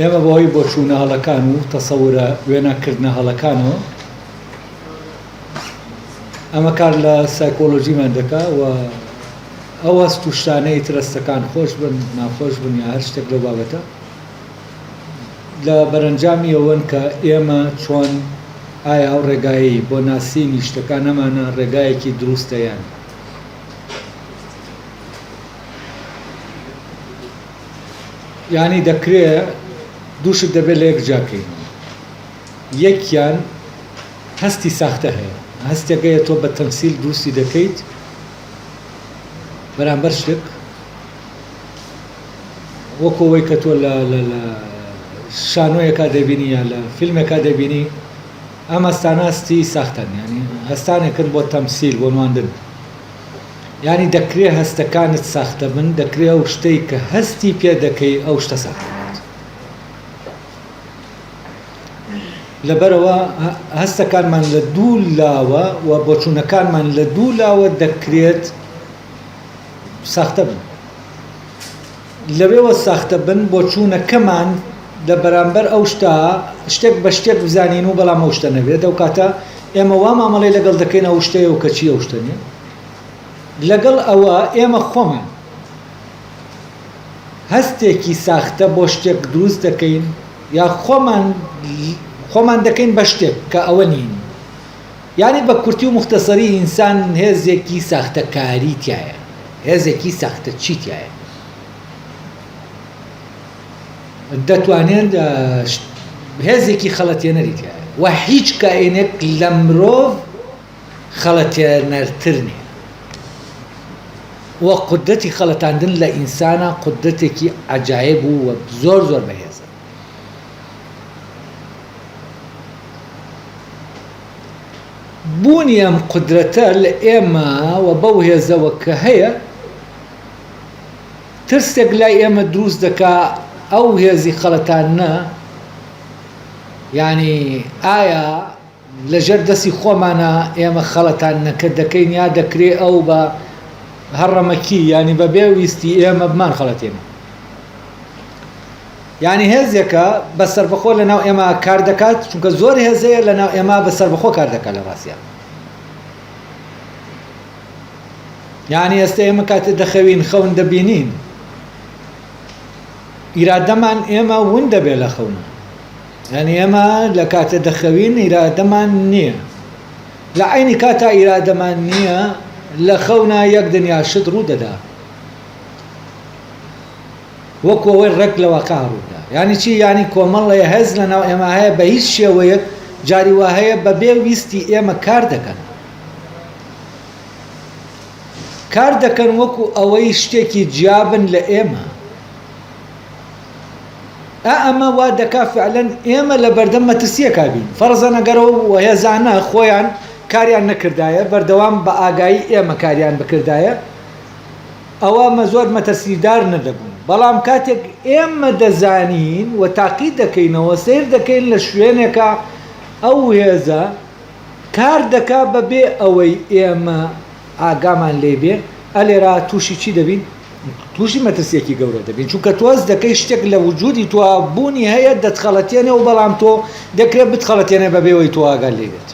ئێمە بەهۆی بۆچوونە هەڵەکان و تەسەورە وێنەکردنە هەڵەکانەوە ئەمە کار لە سایکۆلۆژیمان دەکا و ئەو هەست و شتانەی ترەستەکان خۆش بن ناخۆش بن یا هەر شتێک لەو بابەتە لە بەرەنجامی ئەوەن کە ئێمە چۆن ئایا ئەو ڕێگایی بۆ ناسینی شتەکان ئەمانە ڕێگایەکی دروستەیان یعنی دەکرێت دووشت دەبێت لە یەک جاکەین یەکیان هەستی ساختە هەیە هەستێکەیە تۆ بە تەمسیل دروستی دەکەیت بەرامبەر شتێک وەکەوەی کە تۆ لە شانۆیەکە دەبینی یا لە فیلمێکە دەبینی ئەم هەستانە هەستی ساختن ینی هەستانێکن بۆ تەمسیل بۆ نواندن یعنی دەکرێت هەستەکانت ساختە بن دەکرێت ئەو شتەی کە هەستی پێ دەکەی ئەو شتە ساختە بێت لەبەرەوە هەستەکانمان لە دوو لاوە و بۆچوونەکانمان لە دوو لاوە دەکرێت ساختە بن لەوێوە ساختە بن بۆچوونەکەمان لە بەرامبەر ئەو شتە شتێک بە شتێک بزانین و بەڵام ئەو شتە نەبێت ئەو کاتە ئێمە وا مامەڵەی لەگەڵ دەکەین ئەو شتەیە و کەچی ئەو شتە نیە لەگەڵ ئەوە ئێمە خۆمان هەستێکی ساختە بۆ شتێک دروست دەکەین یا خۆمان دەکەین بە شتێک کە ئەوە نین یعنی بە کورتی و مختصری ئینسان هێزێکی ساختەکاری تایە هێزێکی ساختە چی تایە دەتوانێت هێزێکی خەڵەتێنەری تایە و هیچ کائینێک لە مرۆڤ خەڵەتێنەرتر نییە و قدرەتی خەڵەتاندن لە ئینسانە قدرەتێکی عەجایب و زۆر زۆر بەهێزە بوونی ئەم قدرەتە لە ئێمە و بەو هێزەوە کە هەیە ترسێک لای ئێمە دروست دەکا ئەو هێزی خەڵەتانە یعنی ئایا لەژێر دەستی خۆمانە ئێمە خەڵەتانەکە دەکەین یا دەکرێت ئەو بە هەڕەمەکی ینی بە بێویستی ئێمە بمان خەڵەتێنە یعنی هێزێکە بەسەربەخۆ لە ناو ئێمە کار دەکات چونکە زۆر هێزەیە لە ناو ئێمە بەسەربەخۆ کار دەکات لە ڕاستیان یعنی ئێستا ئێمە کاتێ دەخەوین خەون دەبینین ئیرادەمان ئێمە ون دەبێت لە خەونە یعنی ئێمە لە کاتێ دەخەوین ئیرادەمان نییە لە عینی کاتا ئیرادەمان نییە لە خەونە یەک دنیا شت ڕوو دەدا وەکو ئەوەی ڕێک لە واقع ڕوودا یعنی چی یعنی کۆمەڵێ هەز لە ناو ئێمە هەیە بە هیچ شێوەیەک جاری وا هەیە بە بێویستی ئێمە کار دەکەن وەکو ئەوەی شتێکی جیابن لە ئێمە ئەمە وا دەکا فعلەن ئێمە لە بەردەم مەترسیەکە بین فەرزە نەگەرەوە و هێزانە خۆیان کاریان نەکردایە بەردەوام بە ئاگایی ئێمە کاریان بکردایە ئەوە زۆر مەترسیدار نەدەبوون بەڵام کاتێک ئێمە دەزانین و تاقی دەکەینەوە سیر دەکەین لە شوێنێکە ئەو هێزە کار دەکا بەبێ ئەوەی ئێمە ئاگامان لێبێ ئەلێرا تووشی چی دەبین تووشی مەترسیەکی گەورە دەبین چونکە تۆز دەکەی شتێک لە وجودی تۆ بوونی هەیە دەتخەڵەتێنێ و بەڵام تۆ دەکرێت بتخەڵەتێنێ بەبێەوەی تۆ ئاگال لێبێت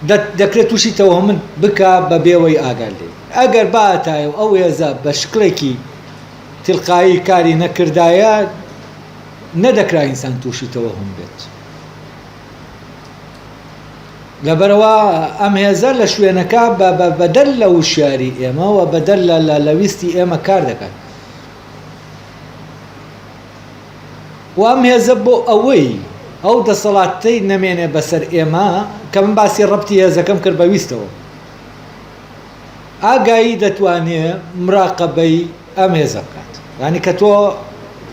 دەکرێت تووشی تەوهمت بکە بە بێوەی ئاگال لێ ئەگەر باتایە و ئەو هێزە بە شکلێکی تلقایی کاری نەکردایە نەدەکرا ئینسان تووشی تەوهم بێت لەبەرەوە ئەم هێزە لە شوێنەکە بەدەل لە وشیاری ئێمە و بەدەل لە ویستی ئێمە کار دەکات و ئەم هێزە بۆ ئەوەی ئەو دەسەڵاتەی نەمێنێ بەسەر ئێمە کە من باسی ڕەبتی هێزەکەم کرد بە ویستەوە ئاگایی دەتوانێت مراقەبەی ئەم هێزە بکات یعنی کە تۆ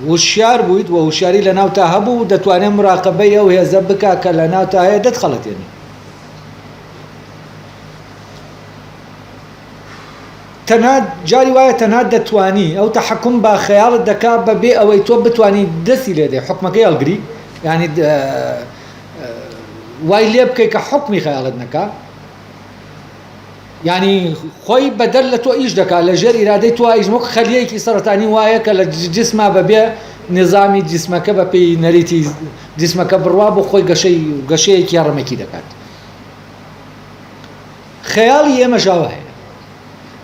وشیار بوویت و وشیاری لە ناوتا هەبوو دەتوانێت مراقەبەی ئەو هێزە بکا کە لە ناوتا هەیە دەتخەڵەتێنێ تەنها جاری وایە تەنها دەتوانی ئەو تەحەکوم بە خەیاڵت دەکا بەبێ ئەوەی تۆ بتوانی دەستی لێدەی حکمەکەی هەڵگری یعنی وای لێ بکەی کە حکمی خەیاڵت نەکا يعني خۆی بەدەر لە تۆ ئیش دەکات لە ژێر ئیرادەی تۆ ئیژمۆک خەلیەیەکی سەرەتانی وایە کە لە جسما بەبێ نظامی جسمەکە بە پێی نەریتی جسمەکە بڕوا بۆ خۆی گەشەیەکی هەڕەمەکی دەکات. خەیاڵی ئێمە ژاوایە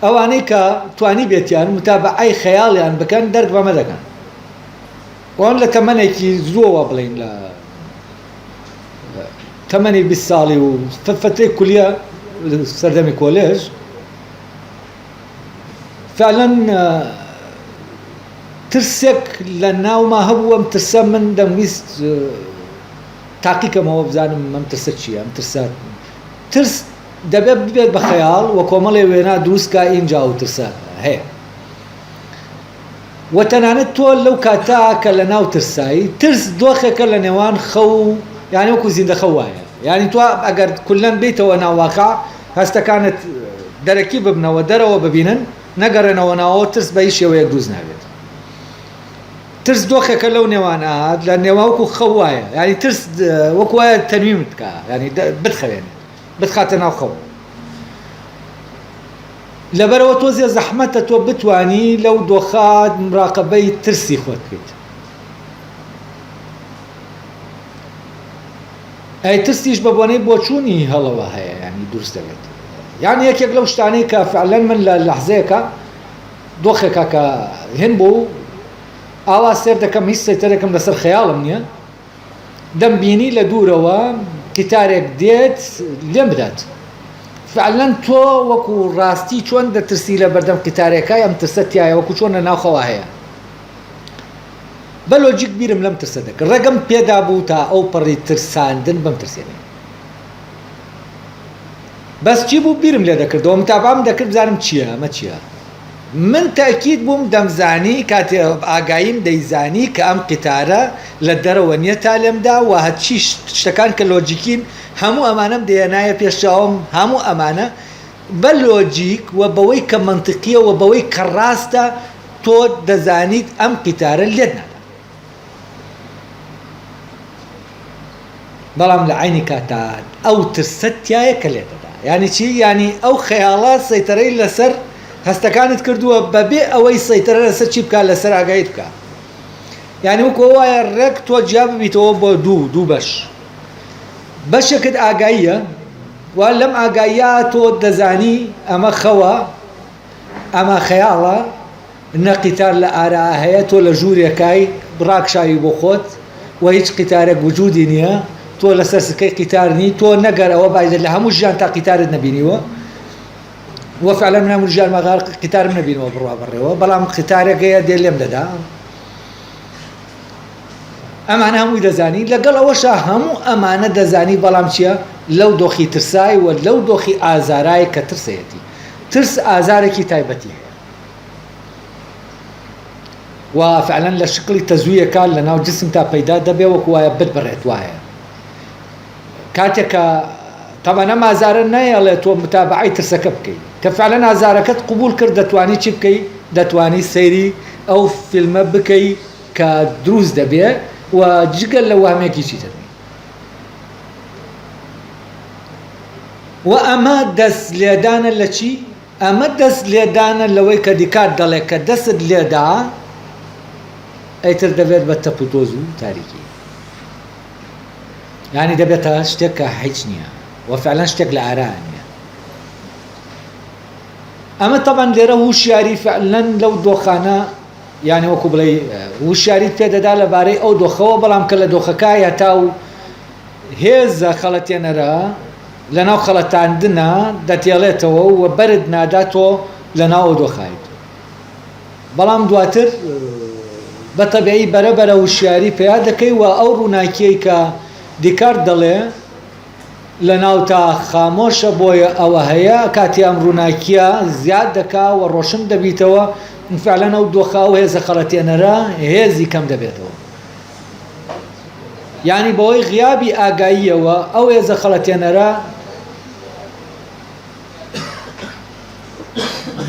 ئەوانەی کە توانی بێتیان متابعەی خەیاڵیان بکەن دەرک بەمە دەکەن وان لە تەمەنێکی زۆوە بڵین لە تەمەنی 20 ساڵی و فترەی کولیە سەردەمی کۆلێژ فعلا ترسێک لە ناوما هەبوو ئەم ترسە من دەمویست تاقیکەمەوە بزانم ئەم ترسە چییە ئەم ترسە ترس دەبێت ببێت بە خەیاڵ و کۆمەڵی وێنا دروستکە ئینجا و ترسە هەیە و تەنانەت تۆ لەو کاتا کە لە ناو ترسایی ترس دۆخێکە لە نێوان خەو یعنی وەکو زیندەخە وایە یعنی تۆ ئەگەر کولەن بیتەوە ناوواقع هەستەکانت دەرەکی ببنەوە دەرەوە ببینن نەگەڕێنەوە ناوەوە ترس بە هیچ شێوەیەک دروست نابێت. ترس دۆخێکە لەو نێوانە لە نێواوکو خەو وایە ینی ترس وەکو وایە تەنویمت بکە ینی بتخەوێنێت بتخاتە ناو خەو لەبەرەوە تۆزیە زەحمەتە تۆ بتوانی لەو دۆخات مراقەبەی ترسی خۆت بکەیت. ئەی ترسیش بە بۆنەی بۆچوونی هەڵەوە هەیە ینی دروست دەبێت یعنی یەکێک لەو شتانەی کە فعلەن من لە لەحزەیەکە دۆخێکە کە هێن بوو ئاوا سێر دەکەم هیچ سەیتەرێکم لەسەر خەیاڵم نییە دەمبینی لە دوورەوە کتارێک دێت لێم بدات فعلەن تۆ وەکو ڕاستی چۆن دەترسی لە بەردەم کتارێکای ئەم ترسە تایە وەکو چۆن لە ناوخەوە هەیە بە لۆجیک بیرم لەم ترسە دەکرد ڕێگەم پێدا بوو تا ئەو پەڕی ترساندن بەم ترسێنێ بەس چی بوو بیرم لێ دەکردەوە متابعەم دەکرد بزانم چییە ئەمە چییە من تاکید بووم دەمزانی کاتێ ئاگاییم دەیزانی کە ئەم قیتارە لە دەرەوە نییە تا لێمدا و هەچی شتەکان کە لۆجیکین هەموو ئەمانەم دێنایە پێشاوم هەموو ئەمانە بە لۆجیک و بەوەی کە منطقیە و بەوەی کە ڕاستە تۆ دەزانیت ئەم قیتارە لێت نادا بەڵام لە عینی کاتا ئەو ترسە تایە کە لێت دەدا یعنی چی یعنی ئەو خەیاڵە سەیتەرەی لەسەر هەستەکانت کردووە بەبێ ئەوەی سەیتەرە لەسەر چی بکات لەسەر ئاگایت بکە یعنی وەکو وایە ڕێک تۆ جیا ببیتەوە بۆ دوو بەشێکت ئاگاییە و لەم ئاگاییە تۆ دەزانی ئەمە خەوە ئەمە خەیاڵە نەقیتار لە ئارا هەیە تۆ لە ژوورێکای ڕاکشاوی بۆ خۆت و هیچ قیتارێک وجودی نییە تۆ لەسەر سکەی قیتارنی تۆ نەگەرەوە باید لە هەموو ژیان تا قیتارت نەبینیوە وفعلا من هەموو ژیان مەغار قیتارم نەبینەوە بڕوا بڕێەوە بەڵام قیتارێک هەیە دێ لێم دەدا ئەمانە هەمووی دەزانی لەگەڵ ئەوەشە هەموو ئەمانە دەزانی بەڵام چییە لەو دۆخی ترسای و لەو دۆخی ئازارای کە ترسەتی ترس ئازارێکی تایبەتی هەیە و فعلا لە شکلی تەزویەکان لە ناو جسم تا پەیدا دەبێ وەکو وایە بتبڕێت وایە کاتێکە طبعا ئەم ئازارە نایەڵێت تۆ متابعەی ترسەکە بکەیت کە فعلا ئازارەکەت قبول کرد دەتوانی چی بکەیت دەتوانی سەیری ئەو فیلمە بکەیت کە دروست دەبێت و جگەل لە وامێکی چیتر و ئەمە دەست لێدانە لە چی؟ ئەمە دەست لێدانە لەوەی کە دیکار دەڵێ کە دەست لێدا ئەیتر دەبێت بە تەپ و تۆز و تاریکی یعنی دەبێتە شتێک کە هیچ نییە و فعلا شتێک لە ئاران نییە ئەمە طبعا لێرە هوشیاری فعلا لەو دۆخانە یعنی وەکو بڵێ وشیاریت پێدەدا لەبارەی ئەو دۆخەوە بەڵام کە لە دۆخەکایە تا و هێزە خەڵەتێنەرە لە ناو خەڵەتاندنە دەتێڵێتەوە و بەرد ناداتۆ لە ناو ئەو دۆخایت بەڵام دواتر بە تەبیعی بەرەبەرە وشیاری پێیا دەکەی و ئەو ڕووناکیەی کە دیکار دەڵێ لە ناو تا خامۆشە بۆیە ئەوە هەیە کاتی ئەم ڕووناکیە زیاد دەکا و ڕۆشن دەبیتەوە فعلا ئەو دۆخە و هێزە خەڵەتێنەرە هێزی کەم دەبێتەوە یعنی بەوەی غیابی ئاگاییەوە ئەو هێزە خەڵەتێنەرە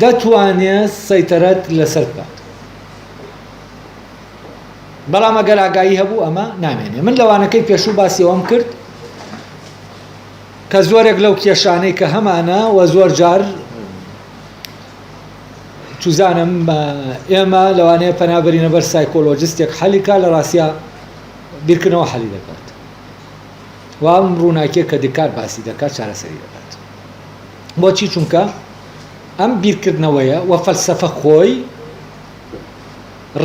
دەتوانێت سەیتەرەت لەسەر بکات بەڵام ئەگەر ئاگایی هەبوو ئەمە نامێنێ من لەوانەکەی پێشوو باسی ئەوم کرد کە زۆرێک لەو کێشانەی کە هەمانە و زۆر جار توزانم ئێمە لەوانەیە پەنابەرینە بەر سایکۆلۆجستێک حەلیکا لە ڕاستیە بیرکردنەوە حەلی دەکات وام ڕووناکیە کە دکات باسی دەکات چارەسەری دەکات بۆچی چونکە ئەم بیرکردنەوەیە و فەلسەفە خۆی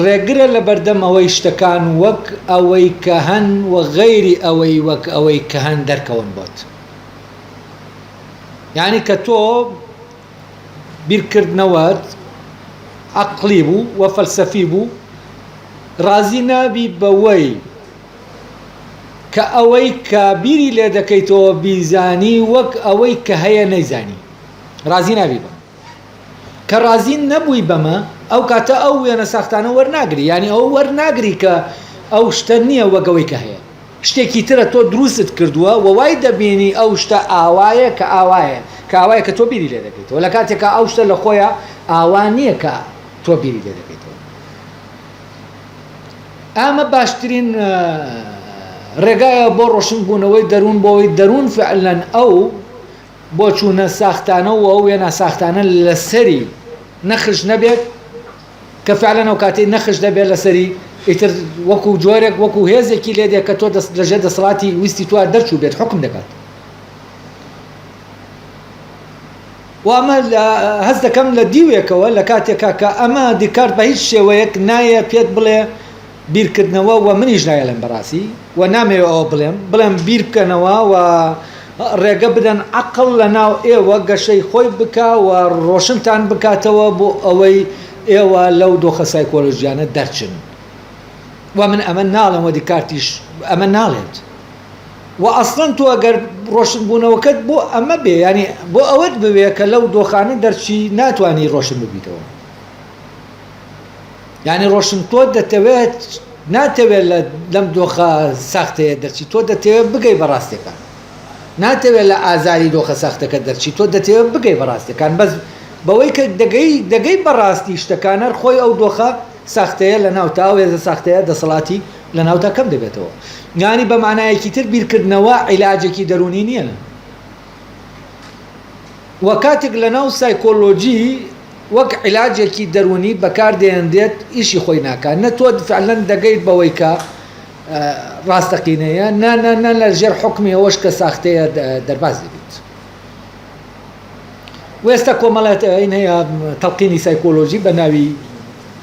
ڕێگرە لە بەردەم ئەوەی شتەکان وەک ئەوەی کە هەن و غەیری ئەوەی وەک ئەوەی کە هەن دەرکەون بۆت یعنی کە تۆ بیرکردنەوەت عەقلی بوو و فەلسەفی بوو ڕازی نابی بەوەی کە ئەوەی کە بیری لێ دەکەیتەوە بیزانی وەک ئەوەی کە هەیە نەیزانی ڕازی نابی بە کە ڕازی نەبووی بەمە ئەو کاتە ئەو وێنە ساختانە وەرناگری یعنی ئەو وەرناگری کە ئەو شتە نییە وەگەوەی کە هەیە شتێکی ترە تۆ دروست کردووە و وای دەبینی ئەو شتە ئاوایە کە ئاوایە کە تۆ بیری لێ دەکەیتەوە لە کاتێکە ئەو شتە لە خۆیە ئاوا نییە کە تۆ بیری لێ دەکەیتەوە ئەمە باشترین ڕێگایە بۆ ڕۆشنبوونەوەی دەروون بۆەوەی دەروون فعلەن ئەو بۆ چوونە ساختانە و ئەو وێنە ساختانە لەسەری نەخش نەبێت کە فعلەن ئەو کاتەی نەخش دەبێت لەسەری ئیتر وەکو جۆرێک وەکو هێزێکی لێ دێت کە تۆ لەژێر دەسەڵاتی ویستی توە دەرچوو بێت حکم دەکات و ئەمە هەست دەکەم لە دیوێکەوە لە کاتێکا کە ئەمە دیکارت بە هیچ شێوەیەک نایە پێت بڵێ بیرکردنەوە و منیش نایە لەم بەڕاستی و نامەوێت ئەوە بڵێم بیر بکەنەوە و ڕێگە بدەن عەقڵ لە ناو ئێوە گەشەی خۆی بکە و ڕۆشنتان بکاتەوە بۆ ئەوەی ئێوە لەو دۆخە سایکۆلۆژیانە دەرچن و من ئەمە ناڵم و دیکارتیش ئەمە ناڵێت و ئەسڵەن تۆ ئەگەر ڕۆشنبوونەوەکەت بۆ ئەمە بێ ینی بۆ ئەوەت بوێ کە لەو دۆخانە دەرچی ناتوانانی ڕۆشن ببیتەوە یعنی ڕۆشن تۆ دەتەوێت ناتەوێت لەم دۆخە ساختەیە دەرچی تۆ دەتەوێت بگەی بەڕاستیەکان ناتەوێت لە ئازاری دۆخە ساختەکە دەرچی تۆ دەتەوێت بگەی بەڕاستیەکان بەس بەوەی کە دەگەی بەڕاستی شتەکانە خۆی ئەو دۆخە ساختەیە لە ناوتا وێزە ساختەیە دەسەڵاتی لە ناوتا کەم دەبێتەوە یانی بە معنایەکی تر بیرکردنەوە عیلاجێکی دەرونی نییە و کاتێک لە ناو سایکۆلۆجی وەک عیلاجێکی دەرونی بەکاردێنرێت ئیشی خۆی ناکات نە تۆ فعلەن دەگەیت بەوەی کە ڕاستەقینەیە نە لە ژێر حکمی ئەوەش کە ساختەیە دەرباز دەبێت وێستا کۆمەڵێت ئەین هەیە تەڵقینی سایکۆلۆژی بە ناوی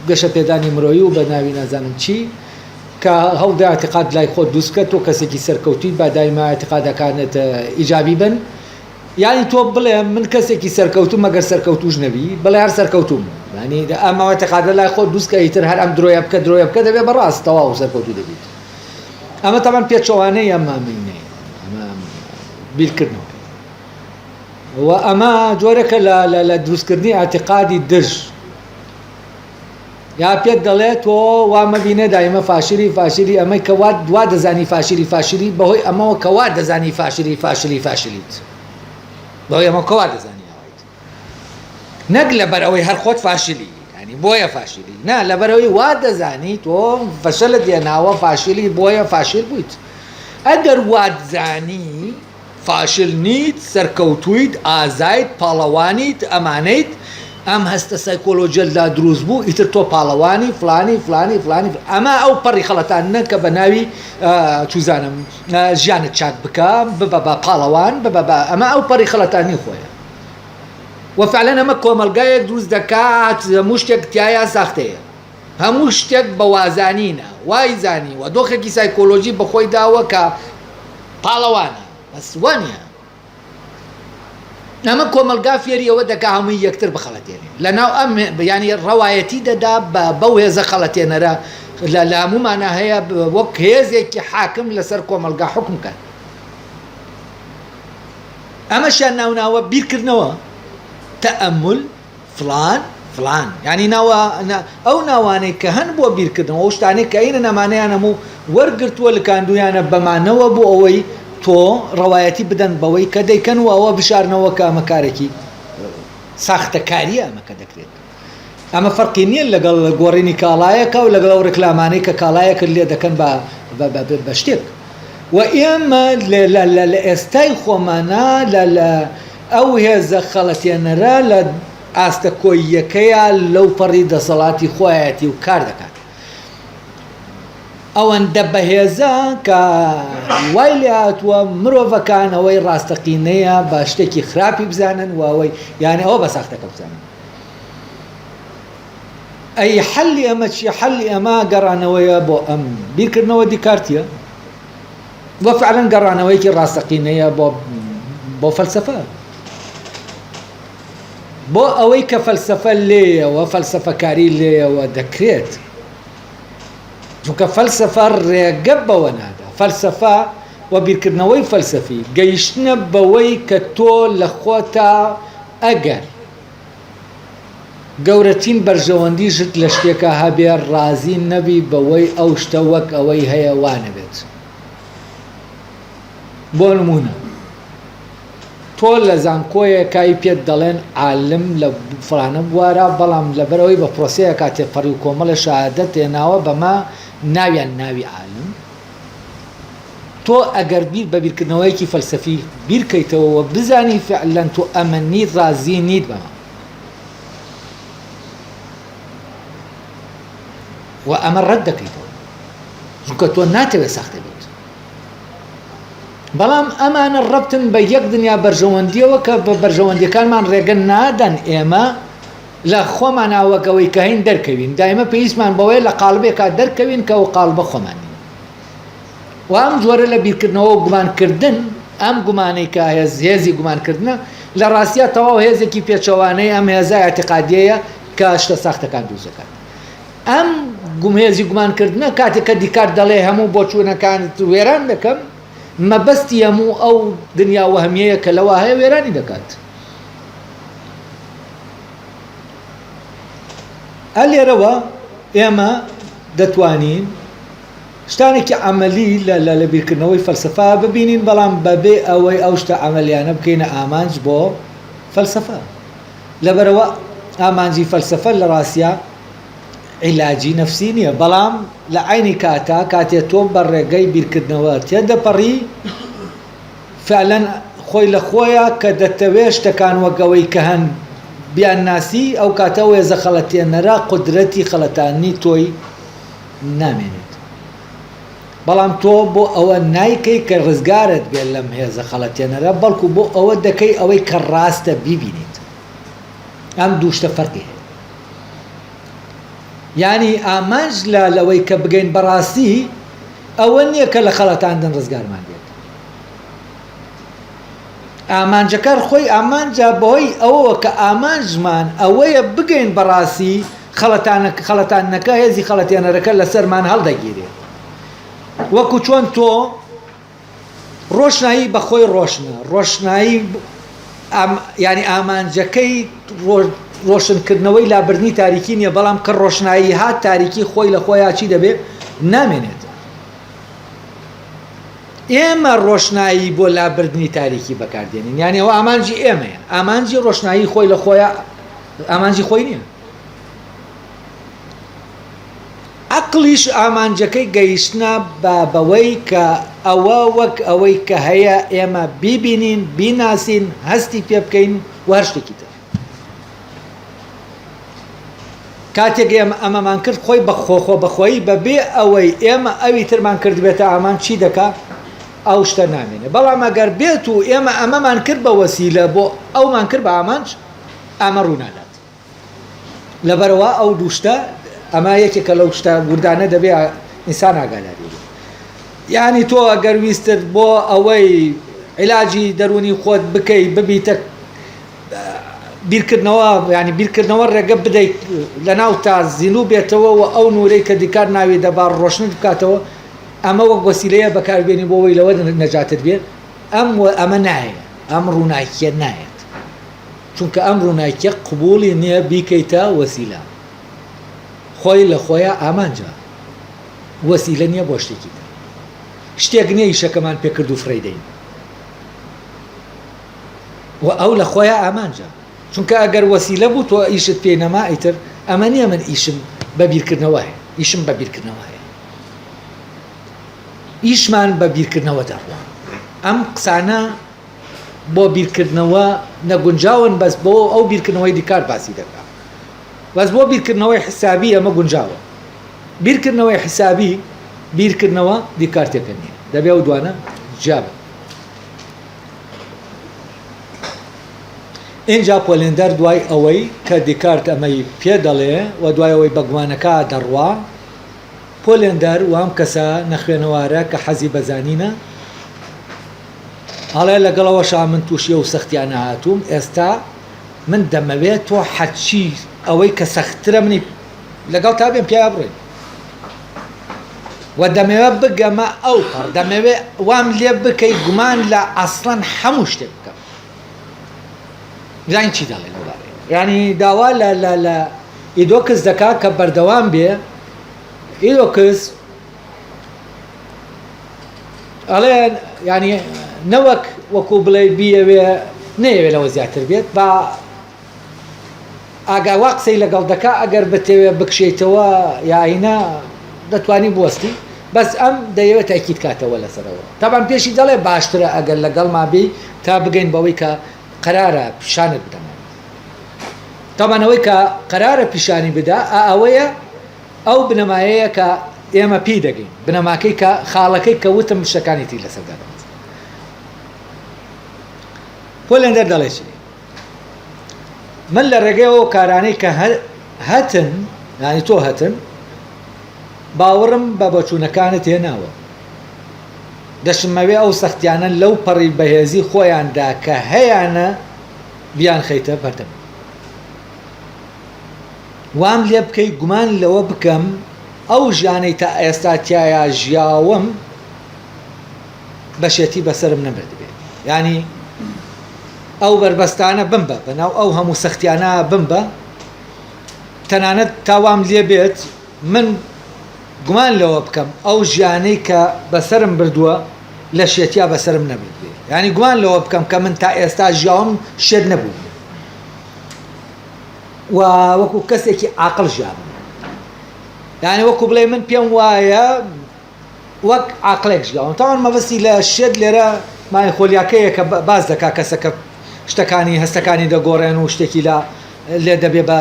گەشە پێدانی مرۆیی و بە ناوی نازانم چی کە هەوڵدە اعتقاد لای خۆت دروست بکە تۆ کەسێکی سەرکەوتوی با دایما اعتقادەکانت ئیجابی بن یعنی تۆ بڵێ من کەسێکی سەرکەوتوم مەگەر سەرکەوتوش نەبی بڵێ هەر سەرکەوتوم ینی ئەمە اعتقادە لای خۆت دروست کە ئیتر هەر ئەم درۆیە بکە دەبێت بەڕاست تەواو سەرکەوتوو دەبیت ئەمە تەمان پێچەوانەی ئەمامینەیە ئەمە بیرکردنەوە و ئەمە جۆرەکە لە دروستکردنی اعتقادی دژ یا پێت دەڵێت تۆ وا مەبینە دایمە فاشری ئەمەی کە وا دەزانی فاشری بەهۆی ئەمەوە کە وا دەزانی فاشلیت بەهۆی ئەمە کەوا دەزانی ئەویت نەک لەبەرەوەی هەر خۆت فاشلی ینی بۆیە فاشلی نا لەبەرەوەی وا دەزانی تۆ فەشەلت دێناوە فاشلی بۆیە فاشل بوویت ئەگەر وا دەزانی فاشل نیت سەرکەوتویت ئازایت پاڵەوانیت ئەمانەیت ئەم هەستە سایکۆلۆجیەتدا دروست بوو ئیتر تۆ پاڵەوانی فلانی ئەمە ئەو پەڕی خەڵەتانە کە بە ناوی چوزانم ژیانت چاک بکە ببە بە پاڵەوان ببە ئەمە ئەو پەڕی خەڵەتانی خۆیە وەفعلەن ئەمە کۆمەلگایەک دروست دەکات هەموو شتێک تایە ساختەیە هەموو شتێک بە وازانینە وای زانی و دۆخێکی سایکۆلۆژی بەخۆی داوە کە پاڵەوانە بەس وانە ئەمە کۆمەلگا فێری ئەوە دەکا هەمووی یەکتر بخەڵەتێنێ لەناو ئەم ینی ڕەوایەتی دەدا بەو هێزە خەڵەتێنەرە لە هەمومانە هەیە وەک هێزێکی حاکم لەسەر کۆمەلگا حکم کات ئەمەشیان ناوناوە بیرکردنەوە تەئەمل فلان ینی ئەو ناوانەی کە هەن بۆ بیرکردنەوە ئەو شتانەی کە ئینە نەمانەیان هەموو وەرگرتووە لکاندویانە بەمانەوە بۆ ئەوەی تۆ ڕەوایەتی بدەن بەوەی کە دەیکەن و ئەوە بشارنەوە کە ئەمە کارێکی ساختەکاریە ئەمەکە دەکرێت ئەمە فەرقی نییە لەگەڵ گۆڕینی کاڵایەکە و لەگەڵ ئەو ڕێکلامانەی کە کاڵایەکرد لێ دەکەن بە شتێک و ئێمە لە ئێستای خۆمانە ئەو هێزە خەڵەتێنەرە لە ئاستە کۆییەکەیە لەو پەڕی دەسەڵاتی خۆیەتی و کار دەکات ئەوەندە بەهێزە کە وای لێ هاتووە مرۆڤەکان ئەوەی ڕاستەقینەیە بە شتێکی خراپی بزانن و ئەوەی یانێ ئەوە بە ساختەکە بزانن ئەی حەلی ئەمە چی حەلی ئەمە گەڕانەوەیە بۆ ئەم بیرکردنەوە دیکارتیە بۆ فعلەن گەڕانەوەیکی ڕاستەقینەیە بۆ فەلسەفە بۆ ئەوەی کە فەلسەفە لێیەوە فەلسەفەکاری لێیەوە دەکرێت چونکە فەلسەفە ڕێگە بەوە نادا فەلسەفە و بیرکردنەوەی فەلسەفی گەیشتنە بەوەی کە تۆ لە خۆتا ئەگەر گەورەترین بەرژەوەندیشت لە شتێکە هەبێ ڕازی نەبی بەوەی ئەو شتە وەک ئەوەی هەیە وانەبێت بۆ نمونە تۆ لە زانکۆیەکای پێت دەڵێن عالم لە فلانە بوارە بەڵام لەبەرەوەی بە پرۆسەیە کاتێ پەڕی و کۆمەڵە شەهادەت تێناوە بەما ناویان ناوی عالم تۆ ئەگەر بیر بە بیرکردنەوەیەکی فەلسەفی بیرکەیتەوە بزانی فعلەن تۆ ئەمە نیت ڕازی نیت بەما و ئەمە ڕەت دەکەیتەوە چونکە تۆ ناتەوێت ساختە بێت بەڵام ئەمانە ڕەبتن بە یەک دنیا بەرژەوەندیەوە کە بە بەرژەوەندیەکانمان ڕێگە نادەن ئێمە لە خۆمان ئاوەکەوەی کە هین دەرکەوین دایمە پێویستمان بەوەی لە قاڵبێکا دەرکەوین کە ئەو قاڵبە خۆمانی و ئەم جۆرە لە بیرکردنەوە و گومانکردن ئەم گومانەی کە هێزی گومانکردنە لە ڕاستیە تەواو هێزێکی پێچەوانەی ئەم هێزە ئاعتیقادیەیە کە شتە ساختەکان دروستەکات ئەم هێزی گومانکردنە کاتێک کە دیکار دەڵێ هەموو بۆچوونەکانت وێران دەکەم مەبەستی هەموو ئەو دنیا وەهمیەیە کە لەوە هەیە وێرانی دەکات لێرەوە ئێمە دەتوانین شتانێکی عەمەلی لە بیرکردنەوەی فەلسەفا ببینین بەڵام بەبێ ئەوەی ئەو شتە عەمەلیانە بکەینە ئامانج بۆ فەلسەفە لەبەرەوە ئامانجی فەلسەفە لە ڕاستیە عیلاجی نەفسی نییە بەڵام لە عینی کاتا کاتێ تۆ بە ڕێگەی بیرکردنەوە تێدەپەڕی فعلەن خۆی لە خۆیە کە دەتەوێت شتەکان وەگەوەی کە هەن بیان ناسی ئەو کاتە هێزە خەڵەتێنەرە قودرەتی خەڵەتانی تۆی نامێنێت بەڵام تۆ بۆ ئەوە نایکەی کە ڕزگارت بێت لەم هێزە خەڵەتێنەرە بەڵکو بۆ ئەوە دەکەی ئەوەی کە ڕاستە بیبینیت ئەم دوو شتە فەرقی هەیە یعنی ئامانج لەوەی کە بگەین بەڕاستی ئەوە نییە کە لە خەڵەتاندن ڕزگارمان بێت ئامانجەکار خۆی ئامانجا بەهۆی ئەوەوە کە ئامانجمان ئەوەیە بگەین بەڕاستی خەڵەتانەکە هێزی خەڵەتێنەرەکە لەسەرمان هەڵدەگیرێت وەکو چۆن تۆ ڕۆشنایی بەخۆی ڕۆشنایی ینی ئامانجەکەی ڕۆشنکردنەوەی لابردنی تاریکی نییە بەڵام کە ڕۆشنایی هات تاریکی خۆی لە خۆیان چی دەبێت نامێنێت ئێمە ڕۆشنایی بۆ لابردنی تاریکی بەکاردێنین یعنی ئەوە ئامانجی ئێمەیە ئامانجی ڕۆشنایی خۆی لە خۆیان ئامانجی خۆی نییە عەقلیش ئامانجەکەی گەیشتنە بەوەی کە ئەوە وەک ئەوەی کە هەیە ئێمە بیبینین بیناسین هەستی پێ بکەین و هەر شتێکی تر کاتێک ئێمە ئەمەمان کرد خۆی بەخۆی بەبێ ئەوەی ئێمە ئەوی ترمان کرد بێتە ئامان چی دەکات ئەو شتە نامێنێ بەڵام ئەگەر بێت و ئێمە ئەمەمان کرد بە وەسیلە بۆ ئەومان کرد بە ئامانج ئەمە ڕوونادات لەبەرەوە ئەو دوو شتە ئەمە یەکێکە لەو شتە وردانە دەبێ ئینسان ئاگاداری بێت یعنی تۆ ئەگەر ویستت بۆ ئەوەی عیلاجی دەرونی خۆت بکەی ببیتە بیرکردنەوە ینی بیرکردنەوە ڕێگە بدەیت لە ناو تا زیینوو بێتەوە و ئەو نورەی کە دیکار ناوی دەبار ڕۆشنت بکاتەوە ئەمە وەک وەسیلەیە بەکاربێنی بۆەوەی لەوە نەجاتت بێت ئەمە نایە ئەم ڕووناکیە نایەت چونکە ئەم ڕووناکیە قبوڵی نییە بیکەیتە وەسیلە خۆی لە خۆیە ئامانجە وەسیلە نییە بۆ شتێکی تر شتێک نییە ئیشەکەمان پێکرد و فڕێدەین و ئەو لە خۆیە ئامانجە چونکە ئەگەر وەسیلە بوو تۆ ئیشت پێ نەما ئیتر ئەمە نییە من ئیشم بە بیرکردنەوە هەیە ئیشم بە بیرکردنەوە هەیە ئیشمان بە بیرکردنەوە دەڕوە ئەم قسانە بۆ بیرکردنەوە نەگونجاون بەس بۆ ئەو بیرکردنەوەی دیکار باسی دەکات بەس بۆ بیرکردنەوەی حسابی ئەمە گونجاوە بیرکردنەوەی حسابی بیرکردنەوە دیکارتێکە نییە دەبێ ئەو دوانە جابە اینجا پۆلێندەر دوای ئەوەی کە دیکارت ئەمەی پێ دەڵێ و دوای ئەوەی بە گومانەکە دەڕوا پۆلێندەر وام کەسە نەخوێنەوارە کە حەزی بەزانینە هەڵێ لەگەڵەوەشا من تووشیە و سەختیانە هاتووم ئێستا من دەمەوێت تۆ حەچی ئەوەی کە سەختترە منی لەگەڵ تا بێن پیا بڕێن و دەمەوێت بگەمە ئەو پەڕ دەمەوێت وام لێ بکەی گومان لە ئەسڵەن هەموو شتێک بکەم زانین چی دەڵێ لەوبارەی یعنی داوا لە ئیدۆکس دەکات کە بەردەوام بێ ئیدۆکس ئەڵێ ینی نەوەک وەکو بڵێ بیەوێ نەیەوێ لەوە زیاتر بێت بە ئاگاوا قسەی لەگەڵ دەکا ئەگەر بتەوێ بکشێتەوە یاینە دەتوانی بوەستی بەس ئەم دەیەوێت تاکید کاتەوە لەسەرەوە تابان پێشی دەڵێ باشترە ئەگەر لەگەڵ مابی تا بگەین بەوەی کە قەرارە پیشانت بدەمە تاوانەوەی کە قەرارە پیشانی بدا ئەوەیە ئەو بنەمایەیە کە ئێمە پێی دەگەین بنەماکەی کە خاڵەکەی کە وتم شتەکانیتی لەسەردا پۆلێندەر دەڵێ چی من لە ڕێگەیەوە کارانەی کە هەتن یانی تۆ هەتن باوەڕم بە بەچوونەکانت هێناوە دەشمەوێ ئەو سەختیانە لەو پەڕی بەهێزی خۆیاندا کە هەیەە بیان خەیتە بەردەم وام لێ بکەی گومان لەوە بکەم ئەو ژیانەی تا ئێستا تایە ژیاوم بەشێتی بەسرم نەبێت بێت ینی ئەو بربەستانە بمبە بەناو ئەو هەموو سەختیانە بمبە تەنانەت تاوام لێ بێت من گومان لەوە بکەم ئەو ژیانەی کە بەسرم بردووە لە شێتیا بەسرم نەبێت بێت ینی گومان لەوە بکەم کە من تا ئێستا ژیاوم شێت نەبوو و وەکو کەسێکی عاقڵ ژیام یعنی وەکو بڵێ من پێم وایە وەک عاقلێک ژیاوم تاوان مەبەستی لە شێت لێرە مای خۆلیاکەیە کە باز دەکا کەسەکە شتەکانی هەستەکانی دەگۆڕێن و شتێکی لێ دەبێ بە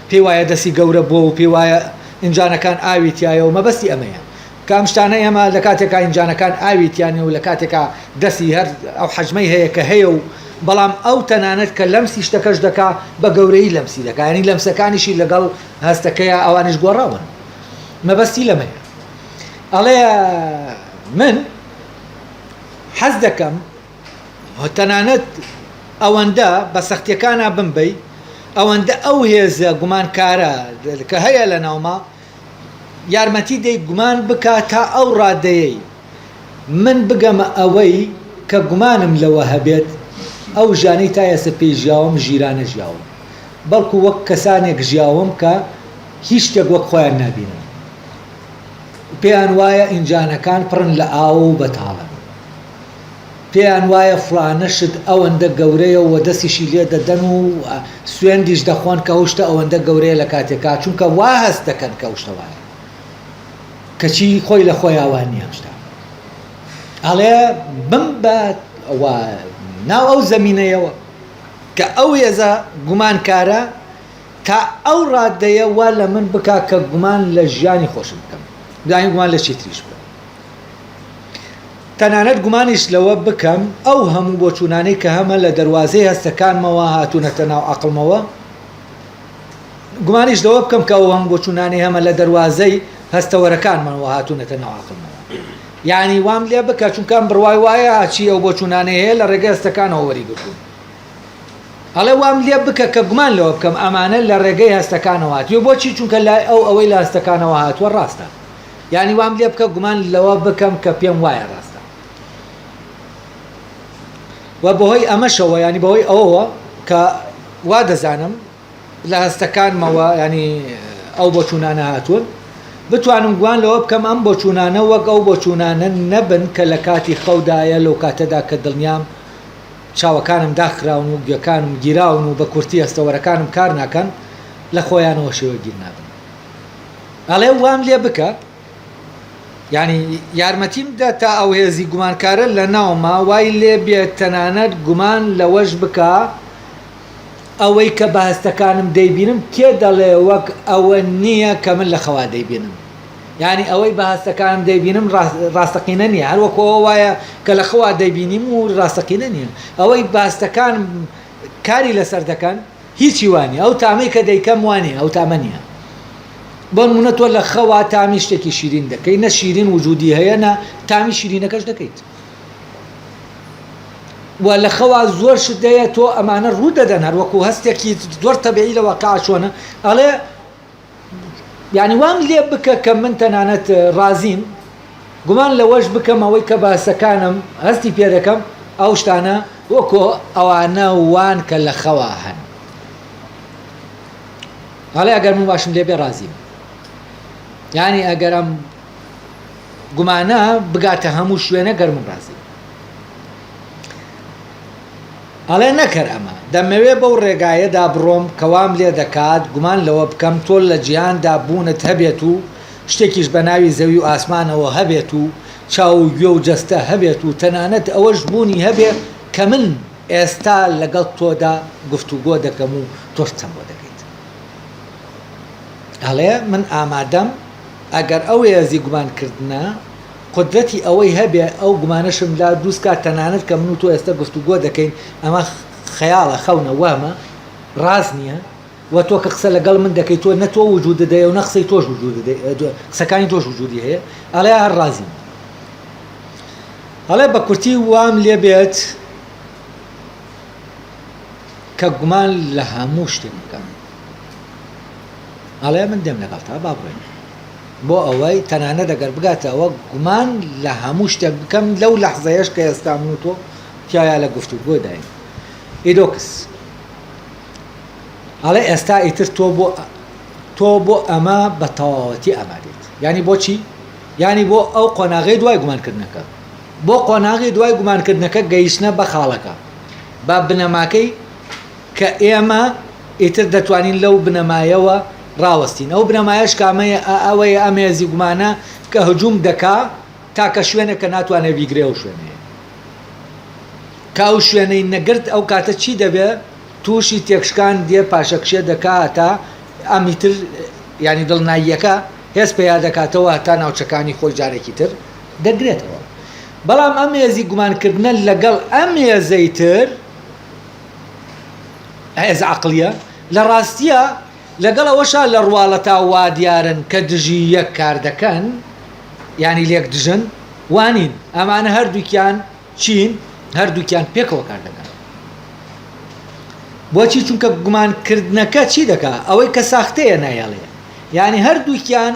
پێی وایە دەستی گەورە بووە و پێی وایە ئینجانەکان ئاویتیایە و مەبەستی ئەمەیە کام شتانە ئێمە لە کاتێکا ئینجانەکان ئاویتیانە و لە کاتێکا دەستی هەر ئەو حەجمەی هەیە کە هەیە و بەڵام ئەو تەنانەت کە لەمسی شتەکەش دەکا بە گەورەی لەمسی دەکا ینی لەمسەکانیشی لەگەڵ هەستەکەیە ئەوانش گۆڕاون مەبەستی لەمەیە ئەڵێ من حەز دەکەم تەنانەت ئەوەندە بە سەختیەکانە بمبەی ئەوەندە ئەو هێزە گومانکارە کە هەیە لە ناوما یارمەتی دەی گومان بکە تا ئەو ڕادەیەی من بگەمە ئەوەی کە گومانم لەوە هەبێت ئەو ژانەی تا ئێستا پێی ژیاوم ژیرانە ژیاوم بەڵکو وەک کەسانێک ژیاوم کە هیچ شتێک وەک خۆیان نابینن پێیان وایە ئینجانەکان پڕن لە ئاو و بەتاڵن پێیان وایە فڵانە شت ئەوەندە گەورەیە و دەستیشی لێ دەدەن و سوێندیش دەخۆن کە هەشتە ئەوەندە گەورەیە لە کاتێکا چونکە وا هەست دەکەن کە شتەوایە کەچی خۆی لە خۆی ئاوان نییە شتا ئەڵێ بم بە ناو ئەو زەمینەیەوە کە ئەو هێزە گومانکارە تا ئەو ڕادەیە وا لە من بکا کە گومان لە ژیانی خۆشم بکەم داین گومان لە چیتریش بکەم تەنانەت گومانیش لەوە بکەم ئەو هەموو بۆچوونانەی کە هەمە لە دەواازەی هەستەکانمەوە هاتوونەتە ناو عەقڵمەوە گومانیش لەوە بکەم کە ئەو هەموو بۆچوونانی هەمە لە دەواازەی هەستەوەرەکانمەوە هاتوونەتە ناو عەقڵمەوە یعنی وام لێ بکە چونکەم بڕوای وایە چی ئەو بۆچوونانەی هەیە لە ڕێگە هەستەکانەوە وەریگرتوون هەڵێ وام لێ بکە کە گومان لەوە بکەم ئەمانە لە ڕێگەی هەستەکانەوە هاتووە بۆچی چونکە لای ئەوەی لە هەستەکانەوە هاتووە ڕاستە یعنی وام لێ بکە گومان لەوە بکەم کە پێم وایە ڕاستە و بەهۆی ئەمەشەوە ینی بەهۆی ئەوەوە کە وا دەزانم لە هەستەکانمەوە ینی ئەو بۆچوونانە هاتوون بتوانم گوان لەوە بکەم ئەم بۆچوونانە وەک ئەو بۆچوونانە نەبن کە لە کاتی خەودایە لەو کاتەدا کە دڵنیام چاوەکانم داخراون و گوێکانم گیراون و بە کورتی هەستەوەرەکانم کار ناکەن لە خۆیانەوە شێوە گیر نابن ئەڵێ وام لێ بکە يعني یارمەتیم دا تا ئەو هێزی گومانکارە لە ناوما وای لێ بێت تەنانەت گومان لەوەش بکە ئەوەی کە بەهستەکانم دەیبینم کێ دەڵێ وەک ئەوە نییە کە من لە خەوا دەیبینم یعنی ئەوەی بەهستەکانم دەیبینم ڕاستەقینە نییە هەروەکەوە وایە کە لە خەوا دەیبینیم و ڕاستەقینە نییە ئەوەی بەهستەکان کاری لەسەر دەکەن هیچی وانە ئەو تامەی کە دەیکەم وانێ ئەو تامە نییە بۆ نمونە تۆ لە خەوا تامی شتێکی شیرین دەکەی نە شیرین وجودی هەیە نە تامی شیرینەکەش دەکەیت و لە خەوا زۆر شت دەیە تۆ ئەمانە ڕوو دەدەن هەروەکو هەستێکی زۆر تەبیعی لە واقعە چۆنە ئەڵێ یعنی وام لێ بکە کە من تەنانەت ڕازیم گومان لەوەش بکەم ئەوەی کە باسەکانم هەستی پێ دەکەم ئەو شتانە وەکو ئەوانە وان کە لە خەوا هەن هەڵێ ئەگەر من باشم لێ بێ ڕازیم یعنی ئەگەر ئەم گومانە بگاتە هەموو شوێنە گەرمم ڕازیم ئەڵێ نەکەر ئەمە دەمەوێ بەو ڕێگایەدا بڕۆم کەوام لێ دەکات گومان لەوە بکەم تۆ لە جیهاندا بوونت هەبێت و شتێکیش بە ناوی زەوی و ئاسمانەوە هەبێت و چاو و گوێ و جەستە هەبێت و تەنانەت ئەوەش بوونی هەبێت کە من ئێستا لەگەڵ تۆدا گفتوگۆ دەکەم و تۆش چەند بۆ دەکەیت ئەڵێ من ئامادەم ئەگەر ئەو هێزی گومانکردنە قدرەتی ئەوەی هەبێ ئەو گومانەشم لا دووسکات تەنانەت کە من و تۆ ئێستا گفتوگۆ دەکەین ئەمە خەیاڵە خەونە وامە ڕاست نییە و تۆ کە قسە لەگەڵ من دەکەیت تۆ نە تۆ وجود دەدەی و نە قسەی تۆش وجود قسەکانی تۆش وجودی هەیە ئەڵێ هەر ڕازیم هەڵێ بە کورتی وام لێ بێت کە گومان لە هەموو شتێک بکەم ئەڵێ من دێم لەگەڵ تا با بڕێن بۆ ئەوەی تەنانەت ئەگەر بگاتە ئەوە گومان لە هەموو شتێک بکەم لەو لەحزەیەش کە ئێستا من و تۆ تایە لە گفتوگۆ داین ئیدۆکس ئەڵێ ئێستا ئیتر تۆ بۆ ئەمە بە تەواوەتی ئامادەیت یعنی بۆچی یعنی بۆ ئەو قۆناغی دوای گومانکردنەکە بۆ قۆناغی دوای گومانکردنەکە گەیشتنە بە خاڵەکە با بنەماکەی کە ئێمە ئیتر دەتوانین لەو بنەمایەوە ڕاوەستین ئەو بنەمایەش کامەیە ئەوەیە ئەم هێزی گومانە کە هجووم دەکا تاکە شوێنێک کە ناتوانێت بیگرێ و شوێنەیە کە ئەو شوێنەی نەگرت ئەو کاتە چی دەبێت تووشی تێکشکان دێ پاشەکشێ دەکات تا ئەمیتر ینی دڵناییەکە هێز پێیا دەکاتەوە تا ناوچەکانی خۆی جارێکی تر دەگرێتەوە بەڵام ئەم هێزی گومانکردنە لەگەڵ ئەم هێزەی تر هێز عەقڵیە لە ڕاستیە لەگەڵ ئەوەشا لە ڕواڵەتا وا دیارن کە دژی یەک کار دەکەن ینی لێک دژن وانین ئەمانە هەردووکیان چین هەردووکیان پێکەوە کار دەکەن بۆچی چونکە گومانکردنەکە چی دەکا ئەوەی کە ساختەیە نایەڵێ یعنی هەردووکیان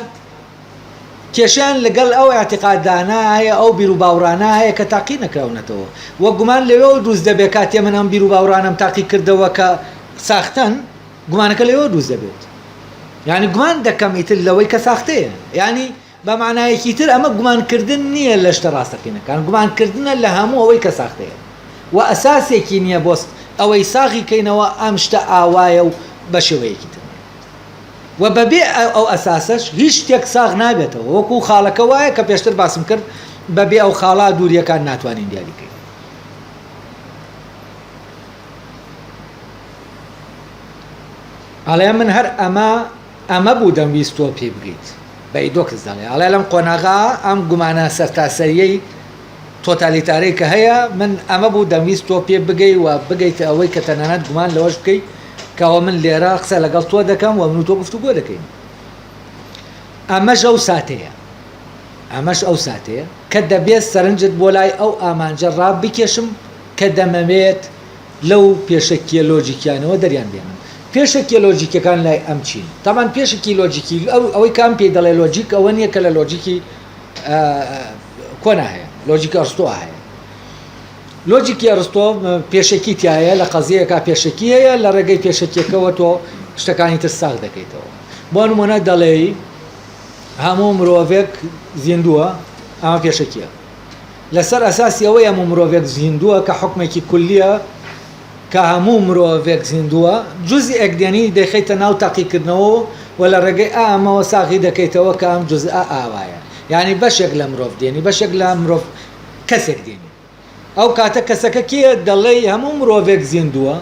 کێشیان لەگەڵ ئەو اعتقادانە هەیە ئەو بیر و باوڕانە هەیە کە تاقی نەکراونەتەوە وە گومان لەوێ دروست دەبێت کاتێ من ئەم بیر و باوڕانم تاقی کردەوە کە ساختن گومانەکە لەوێ دروست دەبێت یعنی گومان دەکەم ئیتر لەوەی کە ساختەیە یعنی بە معنایەکی تر ئەمە گومانکردن نییە لە شتە ڕاستەقینەکان گومانکردنە لە هەموو ئەوەی کە ساختەیە و ئەساسێکی نییە بۆست ئەوەی ساغی کەینەوە ئەم شتە ئاوایە و بە شێوەیەکی تر و بەبێ ئەو ئەساسەش هیچ شتێک ساغ نابێتەوە وەکو خاڵەکە وایە کە پێشتر باسم کرد بەبێ ئەو خاڵا دووریەکان ناتوانین دیاریکەین ئەڵێ من هەر ئەمە بوو دەمویست تۆ پێ بگەیت بە ئیدۆکس دەڵێ ئەڵێ لەم قۆناغا ئەم گومانە سەرتاسەریەی تۆتالیتارەی کە هەیە من ئەمە بوو دەمویست تۆ پێ بگەی و بگەیتە ئەوەی کە تەنانەت گومان لەوەش بکەیت کەەوە من لێرە قسە لەگەڵ تۆ دەکەم و من و تۆ گفتوگۆ دەکەین ئەمەش ئەو ساتەیە کە دەبێت سەرنجت بۆ لای ئەو ئامانجە ڕابکێشم کە دەمەوێت لەو پێشەکیە لۆجیکیانەوە دەریان بێنم پێشەکی لۆجیکەکان لای ئەم چین تامان پێشکی لۆجیکی ئەوەی کام پێی دەڵێ لۆجیک ئەوە نییە کە لە لۆجیکی کۆنا هەیە لۆجیک ئەرستۆ هەیە لۆجیکی ئەرستۆ پێشەکی تایە لە قەزیەکە پێشەکی هەیە لە ڕێگەی پێشەکیەکەوە تۆ شتەکانی تر ساغ دەکەیتەوە بۆ نمونە دەڵێ هەموو مرۆڤێک زیندووە ئەمە پێشەکیە لەسەر ئەساسی ئەوەی هەموو مرۆڤێک زیندووە کە حکمێکی کولیە کە هەموو مرۆڤێک زیندووە جوزی ئەکدێنی دەخەیتە ناو تاقیکردنەوە و لە ڕێگەی ئامەوە ساغی دەکەیتەوە کە ئەم جزئە ئاوایە يعني بەشێک لە مرۆڤ دێنی بەشێک لە مرۆڤ کەسێک دێنی ئەو کاتە کەسەکە کێ دەڵێ هەموو مرۆڤێک زیندووە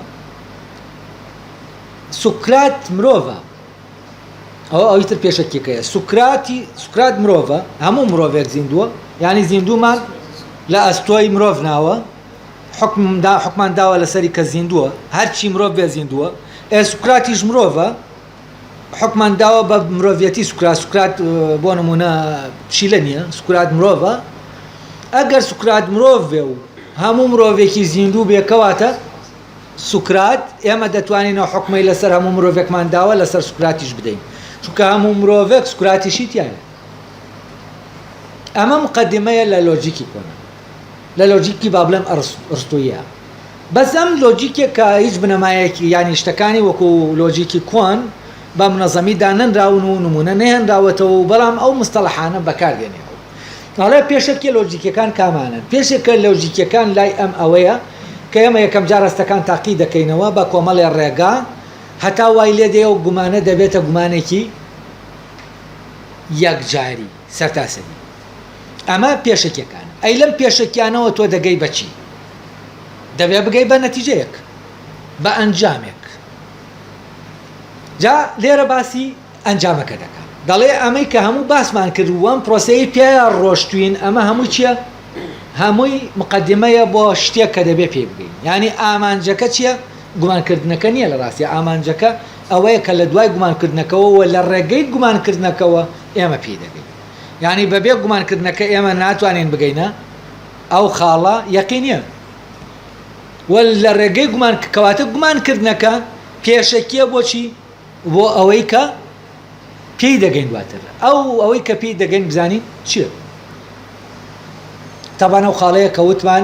سوکرات مرۆڤە ئەویتر پێشەکێکەیە سوکرات مرۆڤە هەموو مرۆڤێک زیندووە یعنی زیندومان لە ئەستۆی مرۆڤ ناوە حکمان داوە لەسەری کە زیندووە هەرچی مرۆڤ بێ زیندووە سوکراتیش مرۆڤە حکمان داوە بە مرۆڤەتی سوکرات بۆ نمونە پشیلە نییە سوکرات مرۆڤە ئەگەر سوکرات مرۆڤ بێ و هەموو مرۆڤێکی زیندوو بێکەواتە سوکرات ئێمە دەتوانینەوە حکمەی لەسەر هەموو مرۆڤێکمان داوە لەسەر سوکراتیش بدەین چونکە هەموو مرۆڤێک سوکراتیشی تایە ئەمە مقدمەیە لە لۆجیکی کۆنە لە لۆجیکی با بڵێم ئەرستۆیە بەس ئەم لۆجیکێک کە هیچ بنەمایەکی یانی شتەکانی وەکو لۆجیکی کۆن بە منەظەمیدا نەنراون و نمونە نەهێنراوەتەوە و بەڵام ئەو مستەڵەحانە بەکاردێنێەوە ئەڵێ پێشەکی لۆجیکەکان کامانن پێشێکە لۆجیکەکان لای ئەم ئەوەیە کە ئێمە یەکەم جار ڕستەکان تاقی دەکەینەوە بە کۆمەڵێ ڕێگا هەتا وای لێ دێ و گومانە دەبێتە گومانێکی یەکجاری سەرتاسەری ئەمە پێشەکیەکان ئەی لەم پێشەکیانەوە تۆ دەگەی بەچی دەبێ بگەی بە نەتیجەیەک بە ئەنجامێک جا لێرە باسی ئەنجامەکە دەکات دەڵێ ئەمەی کە هەموو باسمان کرد وەم پرۆسەی پێ ڕۆشتوین ئەمە هەموو چییە هەمووی مقدمەیە بۆ شتێک کە دەبێ پێ بگەین یعنی ئامانجەکە چییە گومانکردنەکە نییە لە ڕاستی ئامانجەکە ئەوەیە کە لە دوای گومانکردنەکەەوە لە ڕێگەی گومانکردنەکەەوە ئێمە پێی دەگەین یعنی بەبێ گومانکردنەکە ئێمە ناتوانین بگەینە ئەو خاڵە یەقینیە لە ڕێگەی کەواتە گومانکردنەکە پێشەکیە بۆچی بۆ ئەوەی کە پێی دەگەین دواتر ئەوەی کە پێی دەگەین بزانین چییە تەبان ئەو خاڵەیە کە وتمان